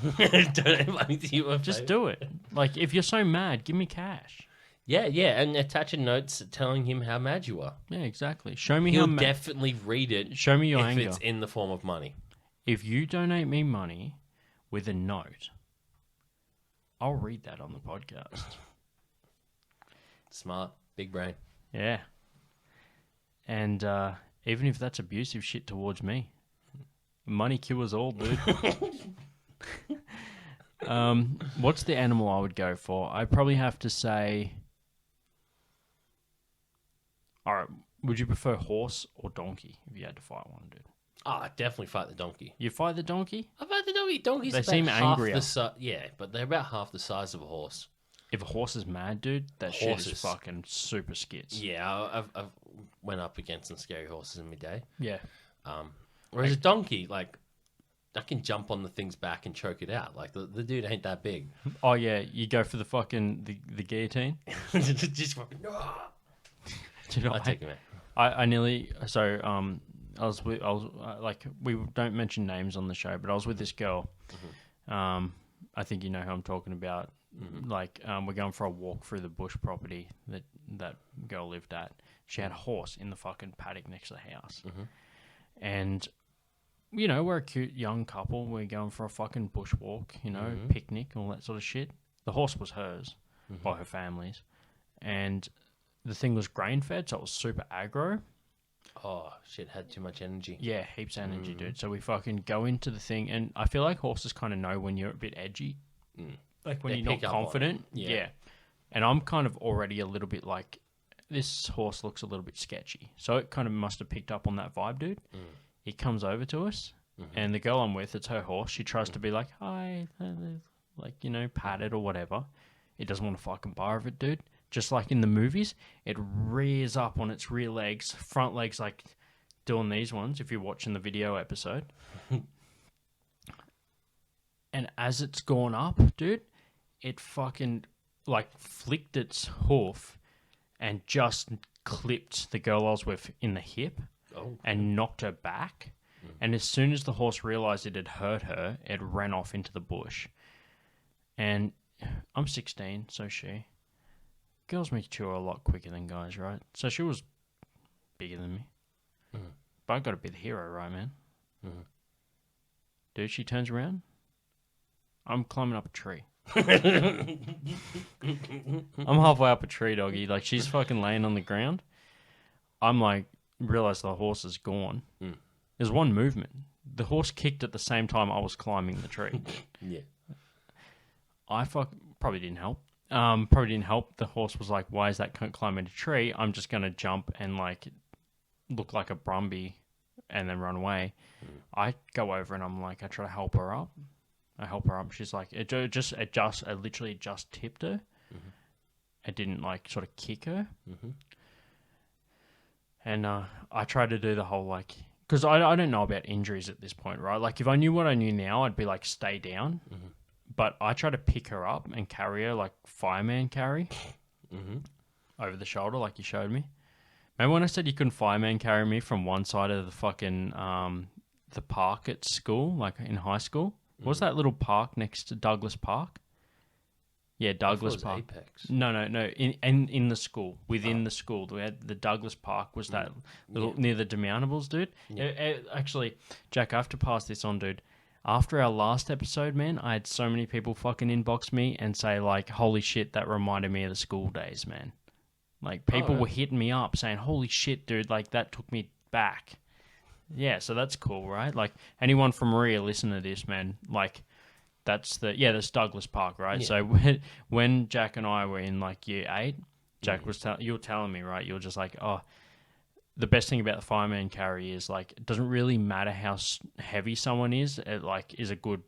Don't have money to you. Just do it. Like, if you're so mad, give me cash. Yeah, and attach a note telling him how mad you are. Yeah, exactly. Show me how He'll mad. definitely read it Show me your if anger. it's in the form of money. If you donate me money with a note, I'll read that on the podcast. Smart, big brain. Yeah. And even if that's abusive shit towards me, money cures all, dude. What's the animal I would go for? I'd probably have to say... All right, would you prefer horse or donkey if you had to fight one, dude? I'd definitely fight the donkey. You fight the donkey? I fight the donkey. Donkeys They about seem half angrier. the size. Yeah, but they're about half the size of a horse. If a horse is mad, dude, that shit is Horses. fucking super skits. Yeah, I've went up against some scary horses in my day. Yeah. Whereas a donkey, like, I can jump on the thing's back and choke it out. Like, the dude ain't that big. Oh, yeah, you go for the fucking, the guillotine? Just fucking, Dude, I'd take him out. I nearly... So, I was like, we don't mention names on the show, but I was with this girl. I think you know who I'm talking about. Like, we're going for a walk through the bush property that girl lived at. She had a horse in the fucking paddock next to the house. And, you know, we're a cute young couple. We're going for a fucking bushwalk, you know, picnic, all that sort of shit. The horse was hers, by her family's. And the thing was grain-fed, so it was super aggro. Oh, shit, had too much energy. Yeah, heaps of energy, dude. So we fucking go into the thing, and I feel like horses kind of know when you're a bit edgy. Like when They you're not pick up on it. confident. Yeah. And I'm kind of already a little bit like, this horse looks a little bit sketchy. So it kind of must have picked up on that vibe, dude. He comes over to us, and the girl I'm with, it's her horse. She tries to be like, hi, like, you know, pat it or whatever. It doesn't want to fucking bar of it, dude. Just like in the movies, it rears up on its rear legs, front legs, like doing these ones, if you're watching the video episode. And as it's gone up, dude, it fucking, like, flicked its hoof and just clipped the girl I was with in the hip and knocked her back. And as soon as the horse realized it had hurt her, it ran off into the bush. And I'm 16, so she. Girls mature a lot quicker than guys, right? So she was bigger than me. But I got to be the hero, right, man? Dude, she turns around. I'm climbing up a tree. I'm halfway up a tree, doggy. Like, she's fucking laying on the ground. I'm like, realize the horse is gone. There's one movement. The horse kicked at the same time I was climbing the tree. Yeah. I probably didn't help. Probably didn't help. The horse was like, why is that cunt climbing a tree? I'm just going to jump and, like, look like a Brumby and then run away. I go over and I'm like, I try to help her up. I help her up. She's like, it literally just tipped her. It didn't, like, sort of kick her. And I tried to do the whole, like, because I don't know about injuries at this point, right? Like, if I knew what I knew now, I'd be like, stay down. But I try to pick her up and carry her like fireman carry over the shoulder, like you showed me. Remember when I said you couldn't fireman carry me from one side of the fucking the park at school, like in high school? What was that little park next to Douglas Park? Yeah, Douglas Park. Apex. No. In the school, within the school, we had the Douglas Park. Was that little near the demountables, dude? Yeah. Actually, Jack, I have to pass this on, dude. After our last episode, man, I had so many people fucking inbox me and say, like, holy shit, that reminded me of the school days, man. Like, people were hitting me up saying, holy shit, dude, like, that took me back. Yeah, so that's cool, right? Like, anyone from Maria listen to this, man. Like, that's Douglas Park, right? Yeah. So when Jack and I were in, like, year 8, Jack was you were telling me, right? You were just like, oh, the best thing about the fireman carry is, like, it doesn't really matter how heavy someone is. It, like, is a good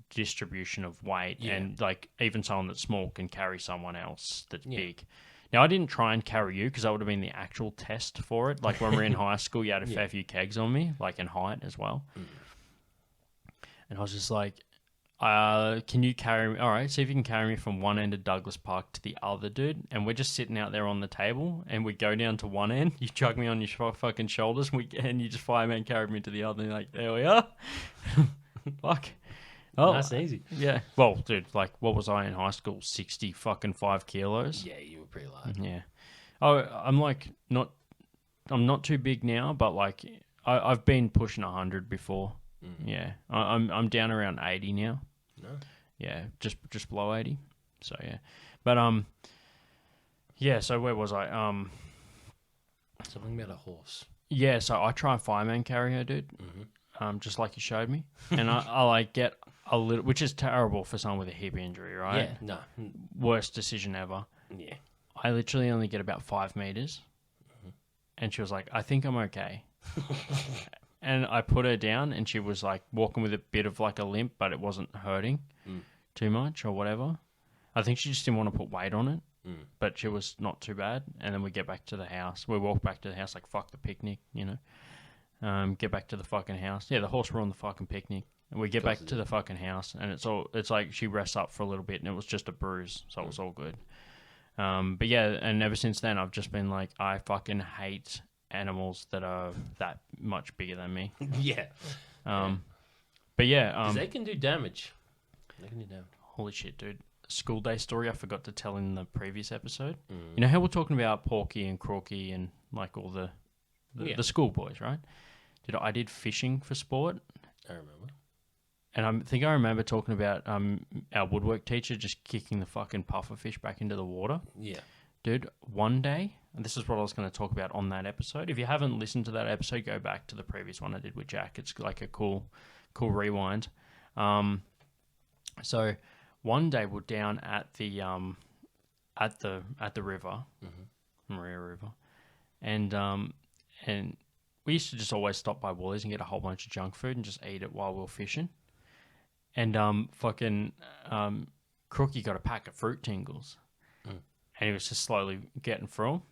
distribution of weight. Yeah. And, like, even someone that's small can carry someone else that's big. Now, I didn't try and carry you because that would have been the actual test for it. Like, when we were in high school, you had a fair few kegs on me, like, in height as well. And I was just like, can you carry me? All right, see if you can carry me from one end of Douglas Park to the other, dude. And we're just sitting out there on the table, and we go down to one end. You chug me on your fucking shoulders, and you just fireman carry me to the other. And you're like, there we are. Fuck. Oh, that's easy. Yeah. Well, dude, like, what was I in high school? 5 kilos. Yeah, you were pretty light. Yeah. Oh, I'm like I'm not too big now, but like I've been pushing 100 before. Yeah. I'm down around 80 now. No. Yeah, just below 80. So yeah. But yeah, so where was I? Something about a horse. Yeah, so I try and fireman carry her, dude. Just like you showed me. And I like get a little, which is terrible for someone with a hip injury, right? Yeah, no. Worst decision ever. Yeah. I literally only get about 5 meters. And she was like, I think I'm okay. And I put her down, and she was like walking with a bit of like a limp, but it wasn't hurting too much or whatever. I think she just didn't want to put weight on it, but she was not too bad. And then we get back to the house. We walk back to the house like, fuck the picnic, you know. Get back to the fucking house. Yeah, the horse were on the fucking picnic. And we get back to the fucking house, and it's like she rests up for a little bit, and it was just a bruise, so it was all good. But yeah, and ever since then, I've just been like, I fucking hate animals that are that much bigger than me. Yeah. But yeah. 'Cause they can do damage. Holy shit, dude. School day story I forgot to tell in the previous episode. You know how we're talking about Porky and Croaky and like all the school boys, right? I did fishing for sport. I remember. And I think I remember talking about our woodwork teacher just kicking the fucking puffer fish back into the water. Yeah. Dude, one day, and this is what I was going to talk about on that episode. If you haven't listened to that episode, go back to the previous one I did with Jack. It's like a cool rewind. So one day we're down at the river, Maria River, and we used to just always stop by Woolies and get a whole bunch of junk food and just eat it while we were fishing. And Crookie got a pack of fruit tingles, and he was just slowly getting through them.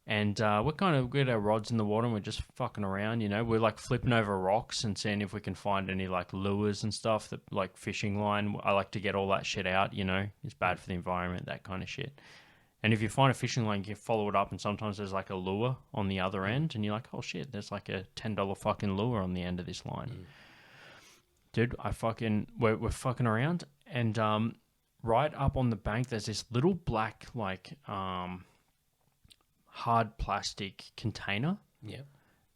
And we had our rods in the water and we're just fucking around, you know. We're like flipping over rocks and seeing if we can find any like lures and stuff, that like fishing line. I like to get all that shit out, you know. It's bad for the environment, that kind of shit. And if you find a fishing line, you can follow it up, and sometimes there's like a lure on the other end, and you're like, oh shit, there's like a $10 fucking lure on the end of this line. Dude, we're fucking around, and right up on the bank, there's this little black like hard plastic container. Yeah.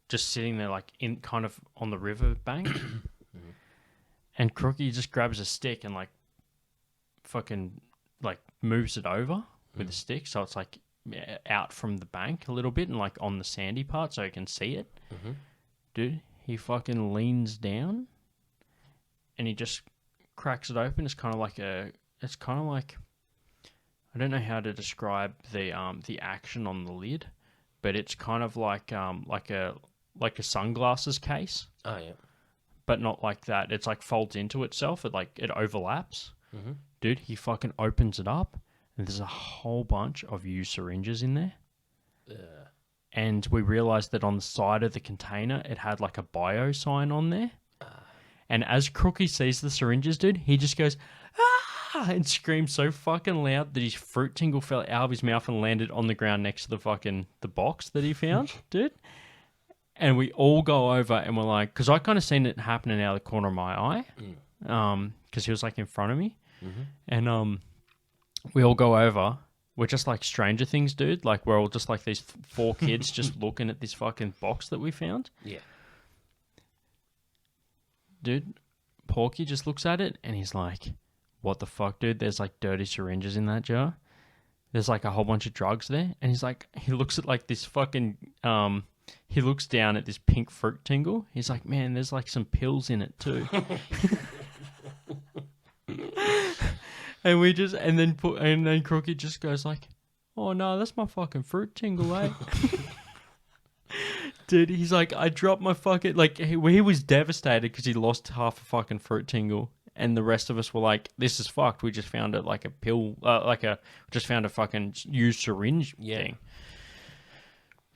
Just sitting there like in kind of on the river bank. And Crookie just grabs a stick and like fucking like moves it over with a stick, so it's like out from the bank a little bit and like on the sandy part so you can see it. Dude, he fucking leans down and he just cracks it open. It's kind of like I don't know how to describe the action on the lid, but it's kind of like a sunglasses case. Oh yeah. But not like that. It's like folds into itself. It overlaps. Dude, he fucking opens it up, and there's a whole bunch of used syringes in there. And we realized that on the side of the container, it had like a bio sign on there. And as Crookie sees the syringes, dude, he just goes, ah, and screamed so fucking loud that his fruit tingle fell out of his mouth and landed on the ground next to the box that he found, dude. And we all go over and we're like, because I kind of seen it happening out of the corner of my eye, because he was like in front of me. And we all go over. We're just like Stranger Things, dude. Like we're all just like these 4 kids just looking at this fucking box that we found. Yeah. Dude, Porky just looks at it and he's like, what the fuck, dude? There's like dirty syringes in that jar. There's like a whole bunch of drugs there. And he's like, he looks at like this fucking, he looks down at this pink fruit tingle. He's like, man, there's like some pills in it too. And then Crookie just goes like, oh no, that's my fucking fruit tingle, eh? Dude, he's like, I dropped my fucking, like, he was devastated because he lost half a fucking fruit tingle. And the rest of us were like, this is fucked. We just found it like a pill, just found a fucking used syringe thing.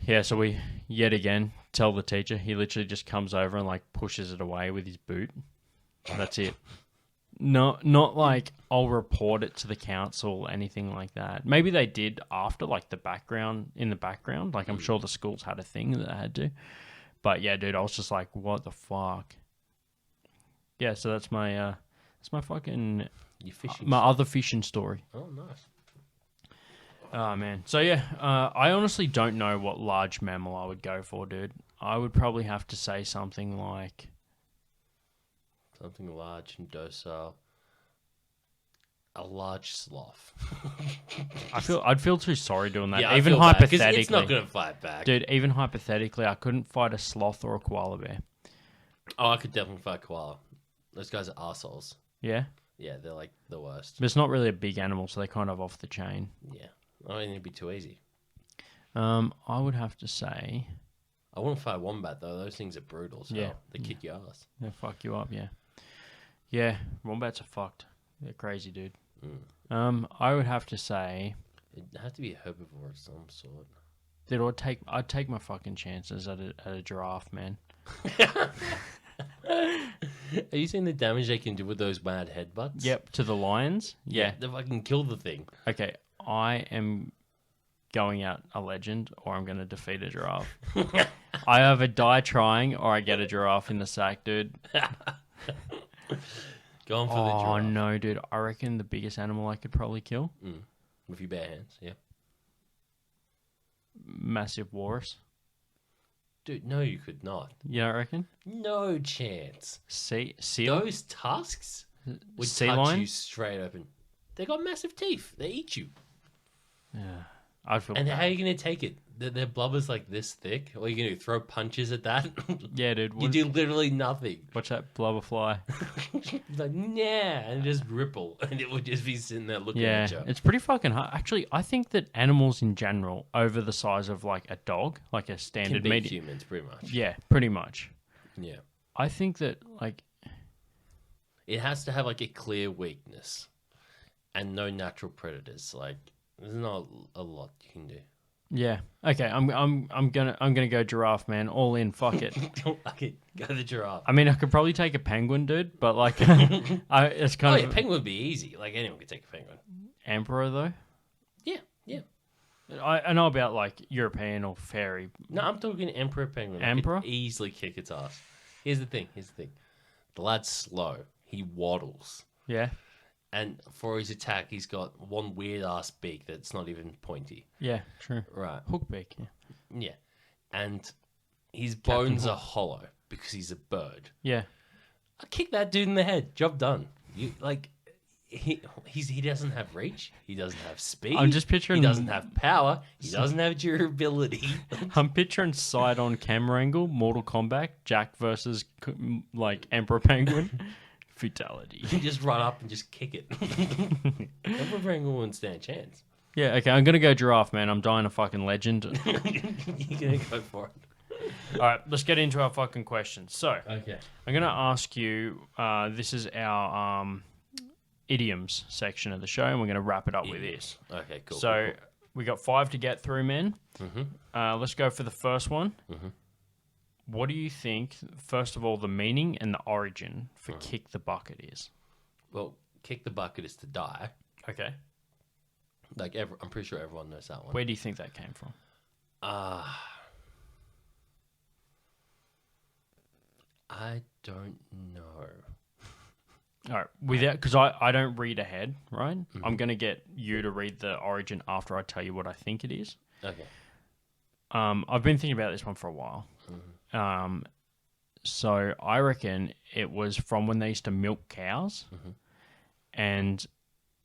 Yeah, so we, yet again, tell the teacher. He literally just comes over and like pushes it away with his boot. That's it. Not like I'll report it to the council, anything like that. Maybe they did after, like in the background. Like I'm sure the schools had a thing that they had to. But yeah, dude, I was just like, what the fuck? Yeah, so that's my fucking my other fishing story. Oh, nice. Oh man. So yeah, I honestly don't know what large mammal I would go for, dude. I would probably have to say something like something large and docile. A large sloth. I'd feel too sorry doing that. Yeah, even I feel bad, 'cause hypothetically, it's not gonna fight back, dude. Even hypothetically, I couldn't fight a sloth or a koala bear. Oh, I could definitely fight koala. Those guys are arseholes. Yeah. Yeah, they're like the worst. But it's not really a big animal, so they're kind of off the chain. Yeah, I mean it'd be too easy. I would have to say, I wouldn't fight wombat though. Those things are brutal. So they kick your ass. They fuck you up. Yeah. Yeah, wombats are fucked. They're crazy, dude. I would have to say It'd have to be a herbivore of some sort. Dude, I'd take my fucking chances at a giraffe, man. Are you seeing the damage they can do with those mad headbutts? Yep, to the lions. Yeah. They fucking kill the thing. Okay, I am going out a legend, or I'm going to defeat a giraffe. I either die trying, or I get a giraffe in the sack, dude. Going for the giraffe. Oh no, dude! I reckon the biggest animal I could probably kill with your bare hands. Yeah. Massive walrus. Dude, no, you could not. Yeah, I reckon. No chance. Seal. Those tusks would sea touch lion? you straight open. They got massive teeth. They eat you. Yeah. I'd feel And bad. how are you going to take it? Their blubber's like this thick. What are you going to do? Throw punches at that? Yeah, dude. You do literally nothing. Watch that blubber fly. It's like, nah, and just ripple. And it would just be sitting there looking Yeah, at you. it's pretty fucking hard. Actually, I think that animals in general, over the size of like a dog, like a Can standard beat medium. humans, pretty much. Yeah, pretty much. Yeah. I think that like It has to have like a clear weakness and no natural predators. Like, there's not a lot you can do. yeah. Okay, I'm gonna go giraffe, man. All in. Fuck it. Okay, go the giraffe. I mean, I could probably take a penguin, dude, but like, it's Oh, kind yeah, of penguin would be easy. Like, anyone could take a penguin. emperor though. Yeah, yeah. I know about like European or fairy. No, I'm talking emperor penguin. I Emperor? could easily kick its ass. Here's the thing. The lad's slow. He waddles. Yeah, And for his attack, he's got one weird-ass beak that's not even pointy. yeah, true. Right. Hook beak. Yeah, Yeah. And his bones are hollow because he's a bird. yeah. I kick that dude in the head. Job done. You like he doesn't have reach. He doesn't have speed. I'm just picturing- He doesn't have power. He doesn't have durability. I'm picturing side on camera angle, Mortal Kombat, Jack versus like Emperor Penguin, fatality. You just run up and just kick it. Emperor Penguin wouldn't stand a chance. Yeah, okay, I'm gonna go giraffe, man. I'm dying a fucking legend. You're gonna go for it. All right, let's get into our fucking questions. So, Okay. I'm gonna ask you. This is our idioms section of the show, and we're gonna wrap it up with this. Okay. Cool. So, we got 5 to get through, man. Mm-hmm. Let's go for the first one. Mhm. What do you think? First of all, the meaning and the origin for "kick the bucket" is. Well, kick the bucket is to die. Okay. Like I'm pretty sure everyone knows that one. Where do you think that came from? I don't know. All right, without because I don't read ahead, right? I'm gonna get you to read the origin after I tell you what I think it is. Okay. I've been thinking about this one for a while. So I reckon it was from when they used to milk cows, and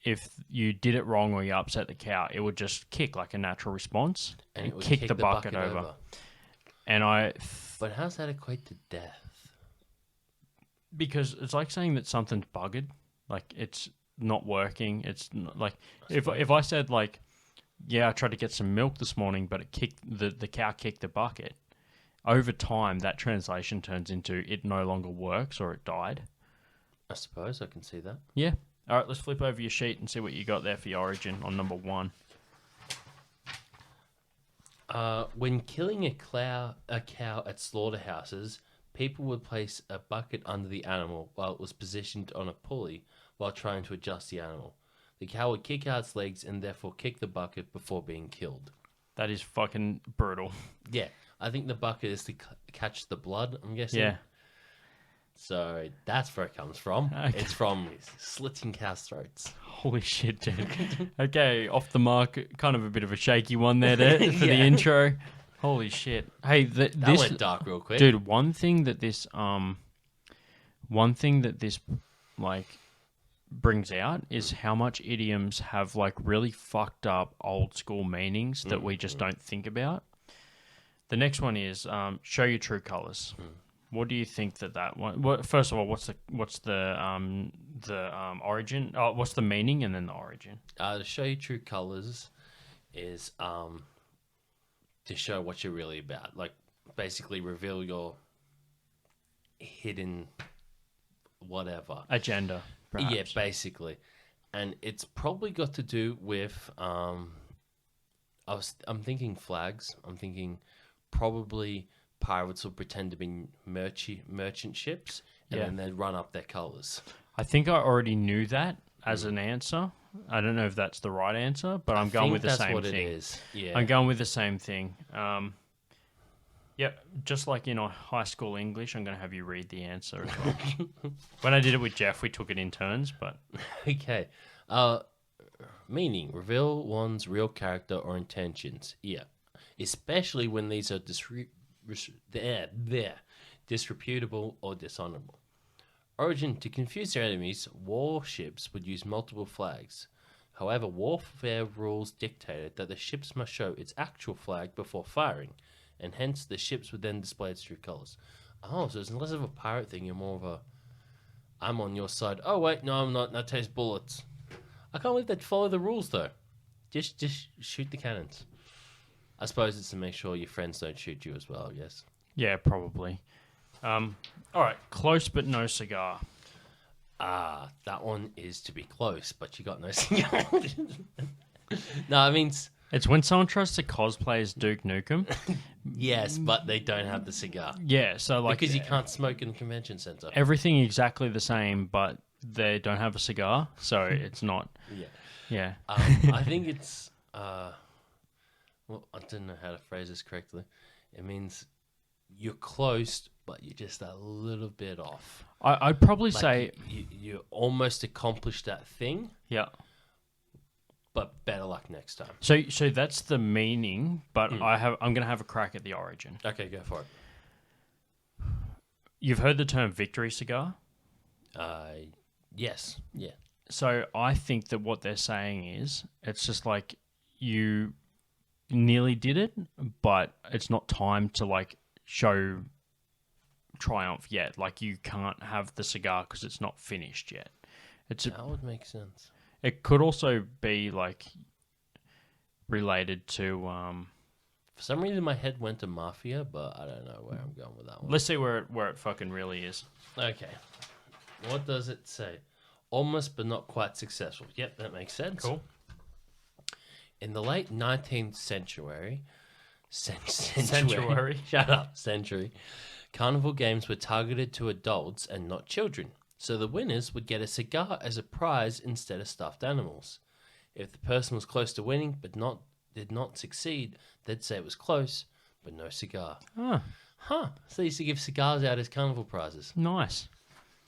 if you did it wrong or you upset the cow, it would just kick like a natural response And and it would kick the bucket over. And But how's that equate to death? because it's like saying that something's buggered, like it's not working. It's not, like if I said like, yeah, I tried to get some milk this morning, but it kicked the cow kicked the bucket. Over time, that translation turns into it no longer works or it died. I suppose I can see that. Yeah. All right, let's flip over your sheet and see what you got there for your origin on number 1. When killing a cow at slaughterhouses, people would place a bucket under the animal while it was positioned on a pulley while trying to adjust the animal. The cow would kick out its legs and therefore kick the bucket before being killed. That is fucking brutal. Yeah, I think the bucket is to catch the blood, I'm guessing. Yeah. So that's where it comes from. Okay. It's from slitting cows' throats. Holy shit, dude. Okay, off the mark. Kind of a bit of a shaky one there for the Yeah. intro. Holy shit. Hey, That this went dark real quick. dude. One thing that this like brings out is how much idioms have like really fucked up old school meanings that we just don't think about. The next one is show your true colors. What do you think that one? What first of all, what's the origin? Oh, what's the meaning and then the origin? To show your true colors is to show what you're really about. Like, basically reveal your hidden whatever. Agenda, perhaps. Yeah, basically. And it's probably got to do with I'm thinking flags. I'm thinking probably pirates will pretend to be merchant ships and Yeah. then they'd run up their colors. I think I already knew that as an answer. I don't know if that's the right answer, but I'm going with the that's same what thing. it is. Yeah. I'm going with the same thing. Yep, just like in high school English, I'm going to have you read the answer as well. When I did it with Jeff, we took it in turns, but Okay. Meaning, reveal one's real character or intentions. Yeah. Especially when these are disreputable or dishonorable. Origin, to confuse their enemies, warships would use multiple flags. However, warfare rules dictated that the ships must show its actual flag before firing, and hence the ships would then display its true colors. Oh, so it's less of a pirate thing, you're more of a, I'm on your side. Oh, wait, no, I'm not. That tastes bullets. I can't believe they'd follow the rules, though. Just shoot the cannons. I suppose it's to make sure your friends don't shoot you as well, I guess. Yeah, probably. All right, close but no cigar. That one is to be close, but you got no cigar. No, I mean, It's when someone tries to cosplay as Duke Nukem. yes, but they don't have the cigar. Yeah, so like Because you can't smoke in the convention center. everything exactly the same, but they don't have a cigar, so it's not. Yeah. Yeah. I think it's, well, I don't know how to phrase this correctly. It means you're close, but you're just a little bit off. I'd probably Like say, you almost accomplished that thing, yeah. but better luck next time. So that's the meaning, but I'm gonna have a crack at the origin. Okay, go for it. You've heard the term victory cigar? Yes, yeah. So I think that what they're saying is it's just like you nearly did it, but it's not time to like show triumph yet. Like you can't have the cigar because it's not finished yet. That would make sense. It could also be like related to. For some reason, my head went to mafia, but I don't know where I'm going with that one. Let's see where it fucking really is. Okay. What does it say? Almost but not quite successful. Yep, that makes sense. Cool. In the late 19th century... Century. Shut up. Century. Carnival games were targeted to adults and not children. So the winners would get a cigar as a prize instead of stuffed animals. If the person was close to winning but did not succeed, they'd say it was close, but no cigar. Ah, Huh. So they used to give cigars out as carnival prizes. nice.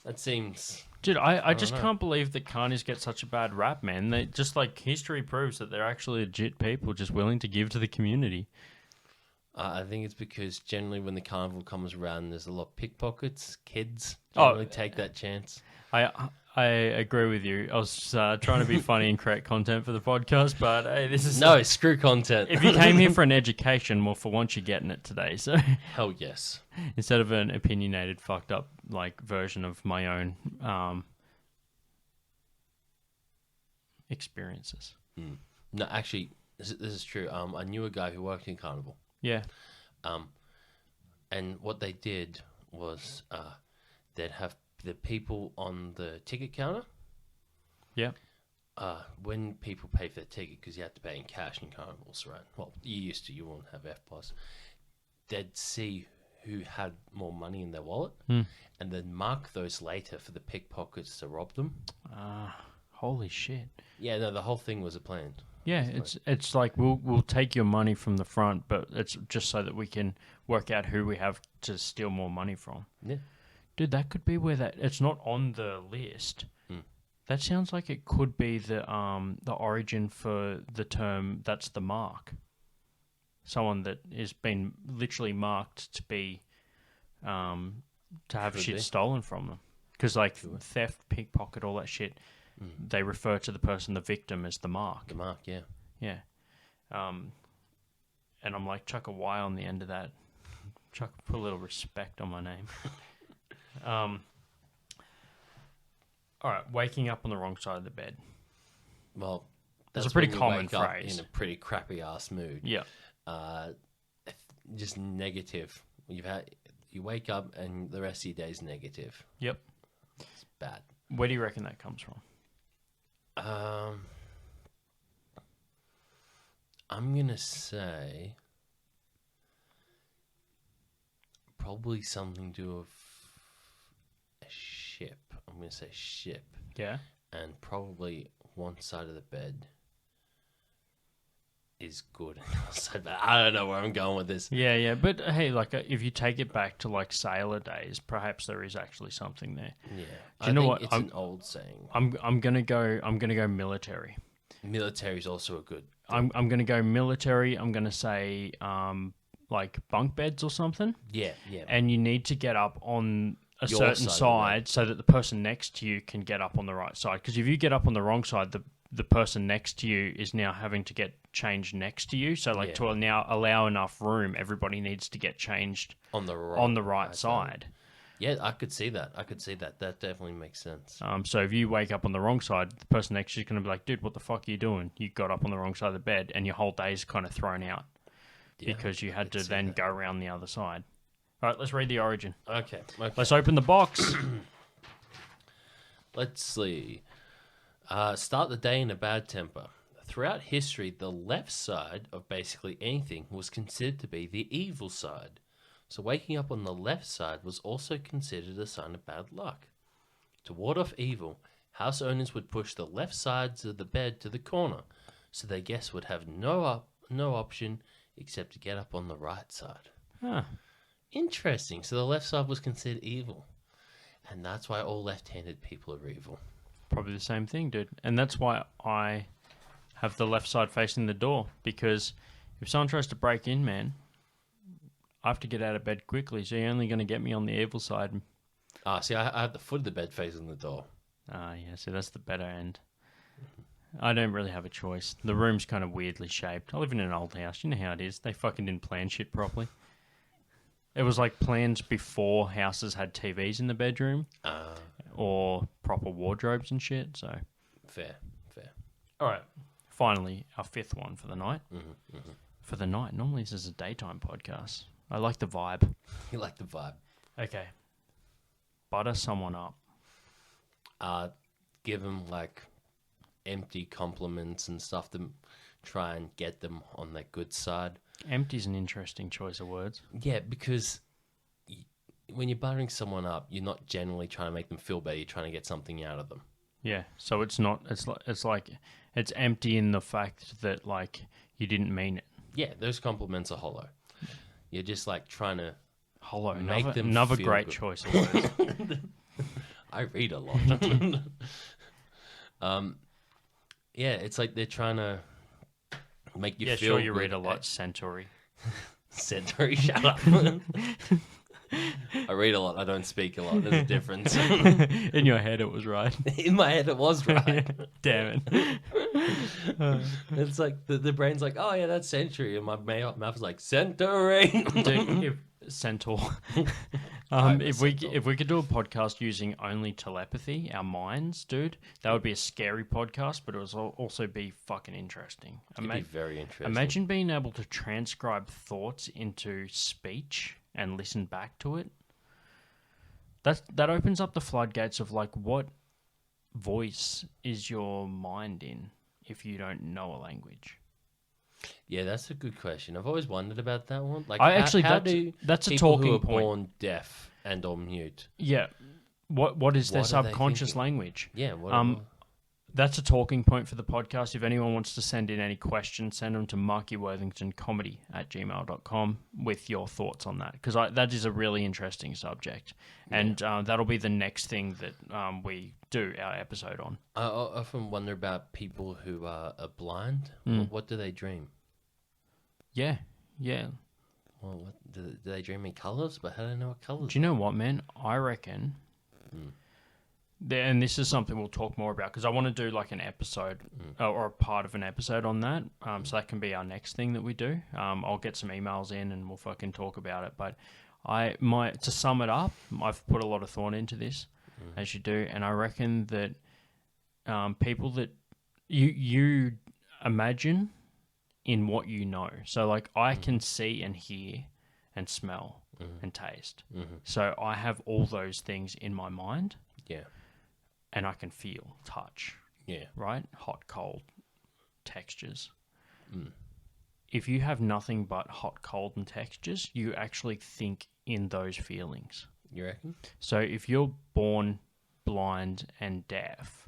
That seems... Dude, I just know. can't believe that carnies get such a bad rap, man. They just like history proves that they're actually legit people just willing to give to the community. I think it's because generally when the carnival comes around, there's a lot of pickpockets. Kids Oh, generally take that chance. I agree with you. I was trying to be funny and create content for the podcast, but hey, this is No, screw content. If you came here for an education, well, for once you're getting it today. So Hell yes. instead of an opinionated, fucked up like version of my own experiences. No, actually, this is true. I knew a guy who worked in carnival. Yeah. And what they did was they'd have the people on the ticket counter. Yeah. When people pay for the ticket, because you have to pay in cash in carnivals, right? Well, you used to. You won't have F+. They'd see who had more money in their wallet and then mark those later for the pickpockets to rob them. Holy shit. Yeah, no, the whole thing was a plan. Yeah, it's like we'll take your money from the front, but it's just so that we can work out who we have to steal more money from. Yeah. Dude, that could be where it's not on the list. That sounds like it could be the origin for the term that's the mark. Someone that has been literally marked to be to have Could shit be. stolen from them. Because like theft, pickpocket, all that shit, they refer to the person, the victim, as the mark. The mark, yeah. Yeah. And I'm like, chuck a Y on the end of that. Put a little respect on my name. All right, waking up on the wrong side of the bed. Well, That's a that's pretty when you common wake up phrase. in a pretty crappy ass mood. Yeah. Just negative. You wake up and the rest of your day is negative. Yep. It's bad. Where do you reckon that comes from? I'm gonna say probably something to do with a ship. I'm gonna say ship, Yeah. and probably one side of the bed is good and the other side bad. I don't know where I'm going with this. Yeah. But hey, like if you take it back to like sailor days, perhaps there is actually something there. Yeah, Do you know what? It's an old saying. I'm gonna go military. Military is also a good. I'm gonna go military. I'm gonna say like bunk beds or something. Yeah. And you need to get up on a Your certain side of the side so that the person next to you can get up on the right side. Because if you get up on the wrong side, the person next to you is now having to get changed next to you. So, like, Yeah. to now allow enough room, everybody needs to get changed On the right side. Yeah, I could see that. That definitely makes sense. So if you wake up on the wrong side, the person next to you is going to be like, dude, what the fuck are you doing? You got up on the wrong side of the bed, and your whole day's kind of thrown out because you had to then go around the other side. All right, let's read the origin. Okay. Let's open the box. Let's see. Start the day in a bad temper. Throughout history, the left side of basically anything was considered to be the evil side. So waking up on the left side was also considered a sign of bad luck. To ward off evil, house owners would push the left sides of the bed to the corner, so their guests would have no option except to get up on the right side. Huh. Interesting. So the left side was considered evil. And that's why all left-handed people are evil. Probably the same thing, dude. And that's why I have the left side facing the door, because if someone tries to break in, man, I have to get out of bed quickly, so you're only going to get me on the evil side. See, I have the foot of the bed facing the door. Yeah, so that's the better end. I don't really have a choice. The room's kind of weirdly shaped. I live in an old house. You know how it is. They fucking didn't plan shit properly. It was like plans before houses had TVs in the bedroom or proper wardrobes and shit, so... Fair. All right, finally, our fifth one for the night. For the night. Normally this is a daytime podcast. I like the vibe. You like the vibe. Okay. Butter someone up. Give them, like, empty compliments and stuff to try and get them on their good side. Empty's an interesting choice of words. Yeah, because when you're buttering someone up, you're not generally trying to make them feel better. You're trying to get something out of them. Yeah, so it's not. It's like it's empty in the fact that like you didn't mean it. Yeah, those compliments are hollow. You're just like trying to Hollow. make them Another feel great good. choice of words. I read a lot. Yeah, it's like they're trying to make you Yeah, feel sure. You good. read a lot, Centauri. Centauri, shut up. I read a lot. I don't speak a lot. There's a difference. In your head, it was right. In my head, it was right. Damn it. It's like the brain's like, oh yeah, that's Century, and my mouth is like Centauri. Dude, Centaur. If we could do a podcast using only telepathy, our minds, dude, that would be a scary podcast, but it would also be fucking interesting. It'd be very interesting. Imagine being able to transcribe thoughts into speech and listen back to it. That opens up the floodgates of like what voice is your mind in if you don't know a language. Yeah, that's a good question. I've always wondered about that one. Like, that's a people talking who are point. born deaf and or mute? Yeah, what is their What are they subconscious thinking? language? Yeah, what That's a talking point for the podcast. If anyone wants to send in any questions, send them to Marky Worthington Comedy @gmail.com with your thoughts on that, because that is a really interesting subject, and that'll be the next thing that we do our episode on. I often wonder about people who are blind. What do they dream? Yeah. Well, do they dream in colours? But how do they know what colours? Do you know what, man? I reckon... And this is something we'll talk more about, because I want to do like an episode or a part of an episode on that. So that can be our next thing that we do. I'll get some emails in and we'll fucking talk about it. But to sum it up, I've put a lot of thought into this, as you do, and I reckon that people that you imagine in what you know. So like I can see and hear and smell and taste. So I have all those things in my mind. Yeah. And I can feel, touch, Yeah. right? Hot, cold, textures. If you have nothing but hot, cold, and textures, you actually think in those feelings. You reckon? So if you're born blind and deaf,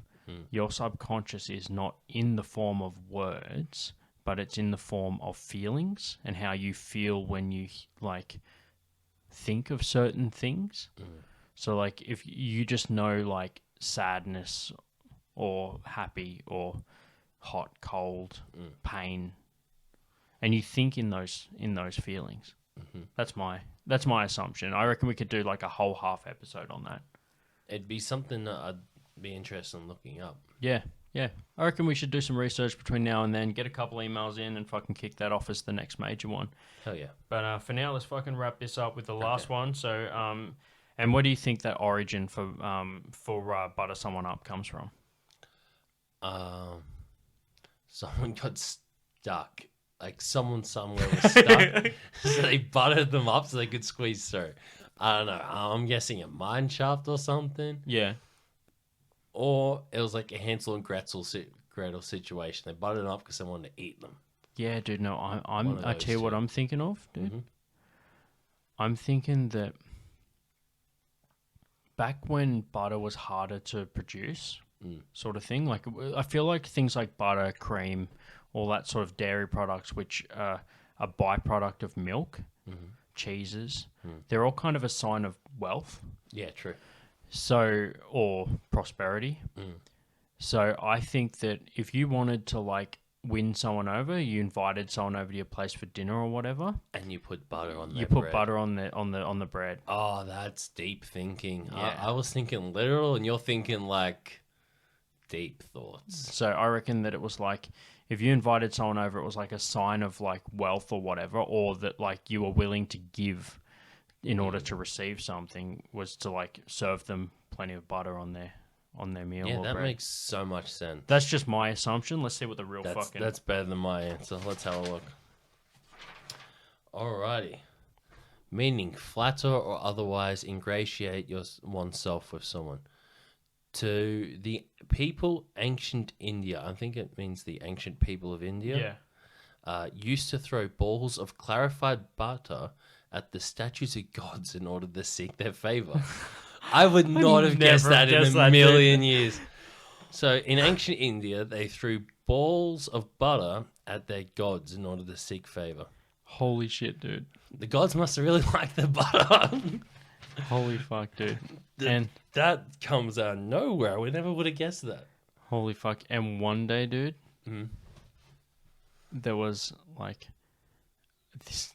your subconscious is not in the form of words, but it's in the form of feelings and how you feel when you like think of certain things. So like if you just know like sadness or happy or hot, cold, pain, and you think in those feelings. That's my assumption. I reckon we could do like a whole half episode on that. It'd be something that I'd be interested in looking up. Yeah, Yeah. I reckon we should do some research between now and then, get a couple emails in and fucking kick that off as the next major one. Hell yeah. But for now, let's fucking wrap this up with the last one. So, and where do you think that origin for butter someone up comes from? Someone got stuck. Like someone somewhere was stuck. So they buttered them up so they could squeeze through. I don't know. I'm guessing a mine shaft or something. Yeah. Or it was like a Hansel and Gretel situation. They buttered them up because they wanted to eat them. Yeah, dude. No, I tell you what I'm thinking of, dude. Mm-hmm. I'm thinking that back when butter was harder to produce, sort of thing. Like I feel like things like butter, cream, all that sort of dairy products, which are a byproduct of milk, cheeses, they're all kind of a sign of wealth. Yeah, true. So, or prosperity. So I think that if you wanted to like win someone over, you invited someone over to your place for dinner or whatever, and you put butter on. You put butter on the bread. Oh, that's deep thinking. Yeah. I was thinking literal, and you're thinking like deep thoughts. So I reckon that it was like if you invited someone over, it was like a sign of like wealth or whatever, or that like you were willing to give in order to receive something, was to like serve them plenty of butter on their meal. Yeah, or that bread. makes so much sense. That's just my assumption. Let's see what the real That's better than my answer. Let's have a look. Alrighty. Meaning flatter or otherwise ingratiate oneself with someone. To the people ancient India, I think it means the ancient people of India, used to throw balls of clarified butter at the statues of gods in order to seek their favor. I would not have guessed that in a million years. So in ancient India, they threw balls of butter at their gods in order to seek favor. Holy shit, dude. The gods must have really liked the butter. Holy fuck, dude. And that comes out of nowhere. We never would have guessed that. Holy fuck. And one day, dude, there was like this.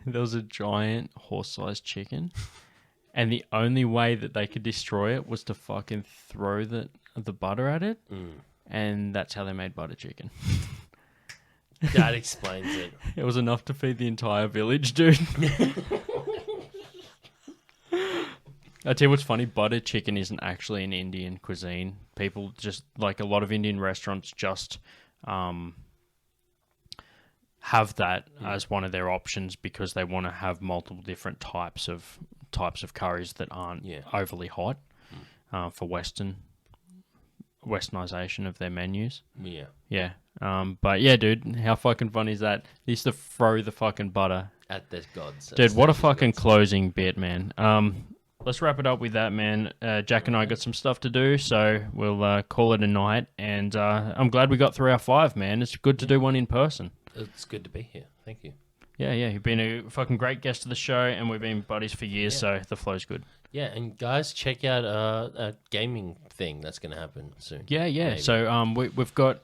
There was a giant horse-sized chicken, and the only way that they could destroy it was to fucking throw the butter at it, and that's how they made butter chicken. That explains it. It was enough to feed the entire village, dude. I tell you what's funny, butter chicken isn't actually an Indian cuisine. People just, like a lot of Indian restaurants just have that as one of their options because they want to have multiple different types of curries that aren't overly hot for westernization of their menus. Yeah. But yeah, dude, how fucking funny is that? They used to throw the fucking butter at their gods. Dude, what a fucking closing bit, man. Let's wrap it up with that, man. Jack and I got some stuff to do, so we'll call it a night. And I'm glad we got through our 5, man. It's good to do one in person. It's good to be here. Thank you. Yeah. You've been a fucking great guest of the show, and we've been buddies for years, so the flow's good. Yeah, and guys, check out a gaming thing that's going to happen soon. Yeah. Maybe. So we've got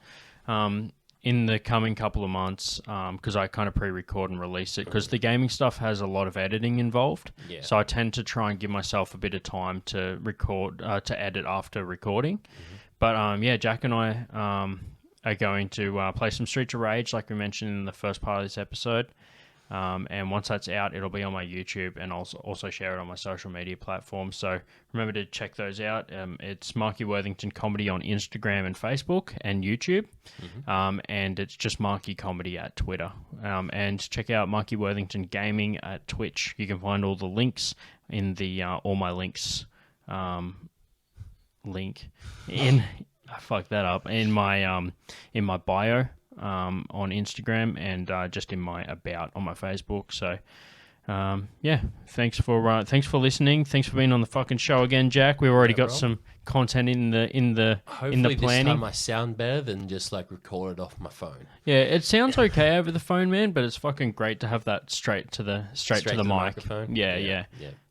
in the coming couple of months, because I kind of pre-record and release it, because the gaming stuff has a lot of editing involved. Yeah. So I tend to try and give myself a bit of time to record, to edit after recording. But Jack and I are going to play some Streets of Rage, like we mentioned in the first part of this episode. And once that's out, it'll be on my YouTube, and I'll also share it on my social media platforms. So remember to check those out. It's Marky Worthington Comedy on Instagram and Facebook and YouTube. And it's just Marky Comedy at Twitter. And check out Marky Worthington Gaming at Twitch. You can find all the links in the all my links link in I fucked that up in my bio. On Instagram and just in my about on my Facebook. So, thanks for listening. Thanks for being on the fucking show again, Jack. We've already got some content in the Hopefully planning. this time I sound better than just like recorded off my phone. Yeah, it sounds okay over the phone, man. But it's fucking great to have that straight to the mic. Microphone. Yeah.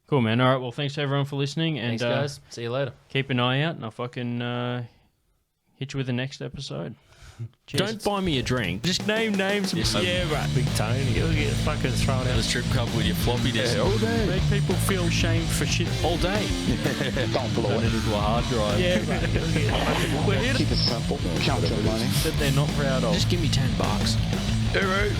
Cool, man. All right. Well, thanks everyone for listening. And thanks, guys. See you later. Keep an eye out, and I'll fucking hit you with the next episode. Don't buy me a drink. Just name names. Yeah, right. Big Tony. You'll get fucking thrown out of the strip club with your floppy disk. Yeah, all day. Make people feel shame for shit all day. Don't blow Turn it it. into a hard drive. Yeah, right. You'll get fucking... We're here Keep it simple. Count your money. that they're not proud of. Just give me $10. All right.